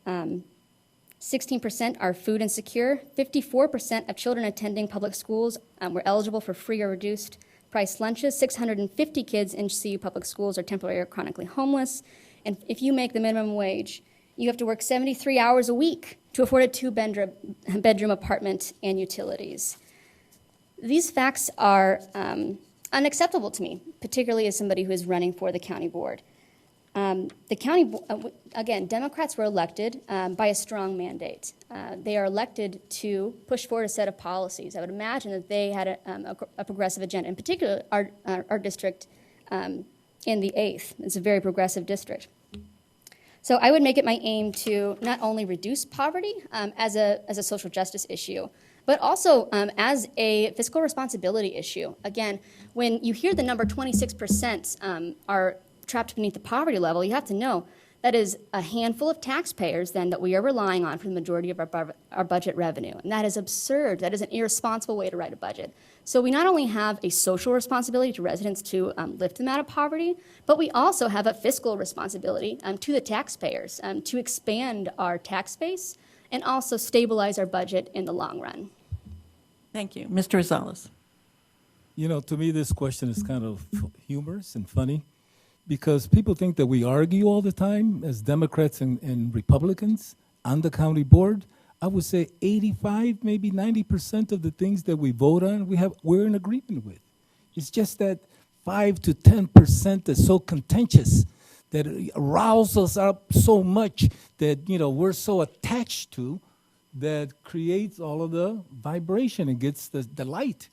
16% are food insecure. 54% of children attending public schools were eligible for free or reduced price lunches. 650 kids in CU public schools are temporarily or chronically homeless. And if you make the minimum wage, you have to work 73 hours a week to afford a two-bedroom apartment and utilities. These facts are unacceptable to me, particularly as somebody who is running for the county board. The county, again, Democrats were elected by a strong mandate. They are elected to push forward a set of policies. I would imagine that they had a progressive agenda. In particular, our district in the 8th is a very progressive district. So I would make it my aim to not only reduce poverty as a social justice issue, but also as a fiscal responsibility issue. Again, when you hear the number 26% are trapped beneath the poverty level, you have to know that is a handful of taxpayers then that we are relying on for the majority of our budget revenue. And that is absurd. That is an irresponsible way to write a budget. So we not only have a social responsibility to residents to lift them out of poverty, but we also have a fiscal responsibility to the taxpayers to expand our tax base and also stabilize our budget in the long run. Thank you. Mr. Rosales. You know, to me, this question is kind of humorous and funny because people think that we argue all the time as Democrats and Republicans on the county board. I would say 85, maybe 90% of the things that we vote on, we're in agreement with. It's just that 5 to 10% that's so contentious, that rouses us up so much that, you know, we're so attached to, that creates all of the vibration and gets the light.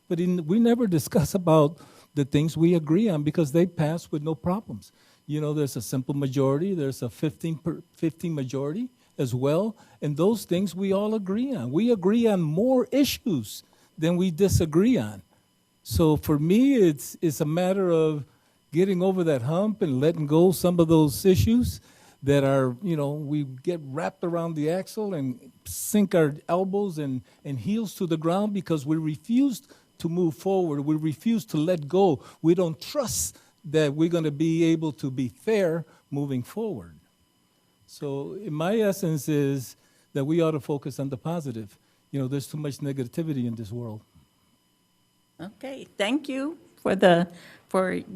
But we never discuss about the things we agree on because they pass with no problems. You know, there's a simple majority, there's a 15 majority as well, and those things we all agree on. We agree on more issues than we disagree on. So for me, it's a matter of getting over that hump and letting go some of those issues that are, you know, we get wrapped around the axle and sink our elbows and heels to the ground because we refuse to move forward. We refuse to let go. We don't trust that we're going to be able to be fair moving forward. So my essence is that we ought to focus on the positive. You know, there's too much negativity in this world. Okay, thank you for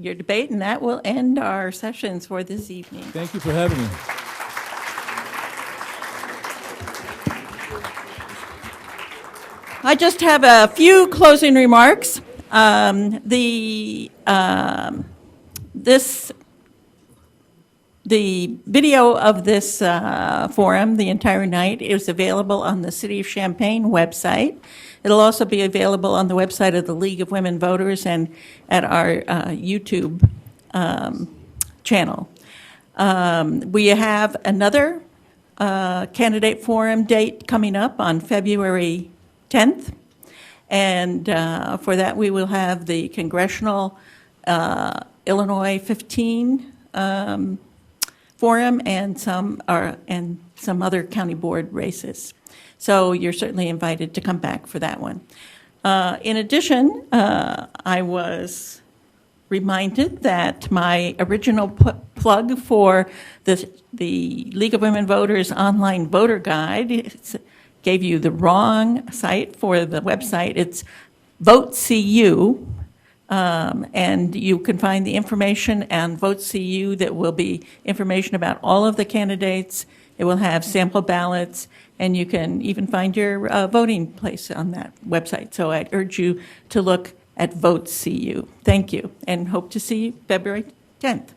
your debate, and that will end our sessions for this evening. Thank you for having me. I just have a few closing remarks. The video of this forum, the entire night, is available on the City of Champaign website. It'll also be available on the website of the League of Women Voters and at our YouTube channel. We have another candidate forum date coming up on February 10th. And for that, we will have the Congressional Illinois 15 forum and some other county board races. So you're certainly invited to come back for that one. In addition, I was reminded that my original plug for the League of Women Voters online voter guide gave you the wrong site for the website. It's Vote CU. And you can find the information on Vote CU that will be information about all of the candidates. It will have sample ballots, and you can even find your voting place on that website. So I'd urge you to look at Vote CU. Thank you, and hope to see you February 10th.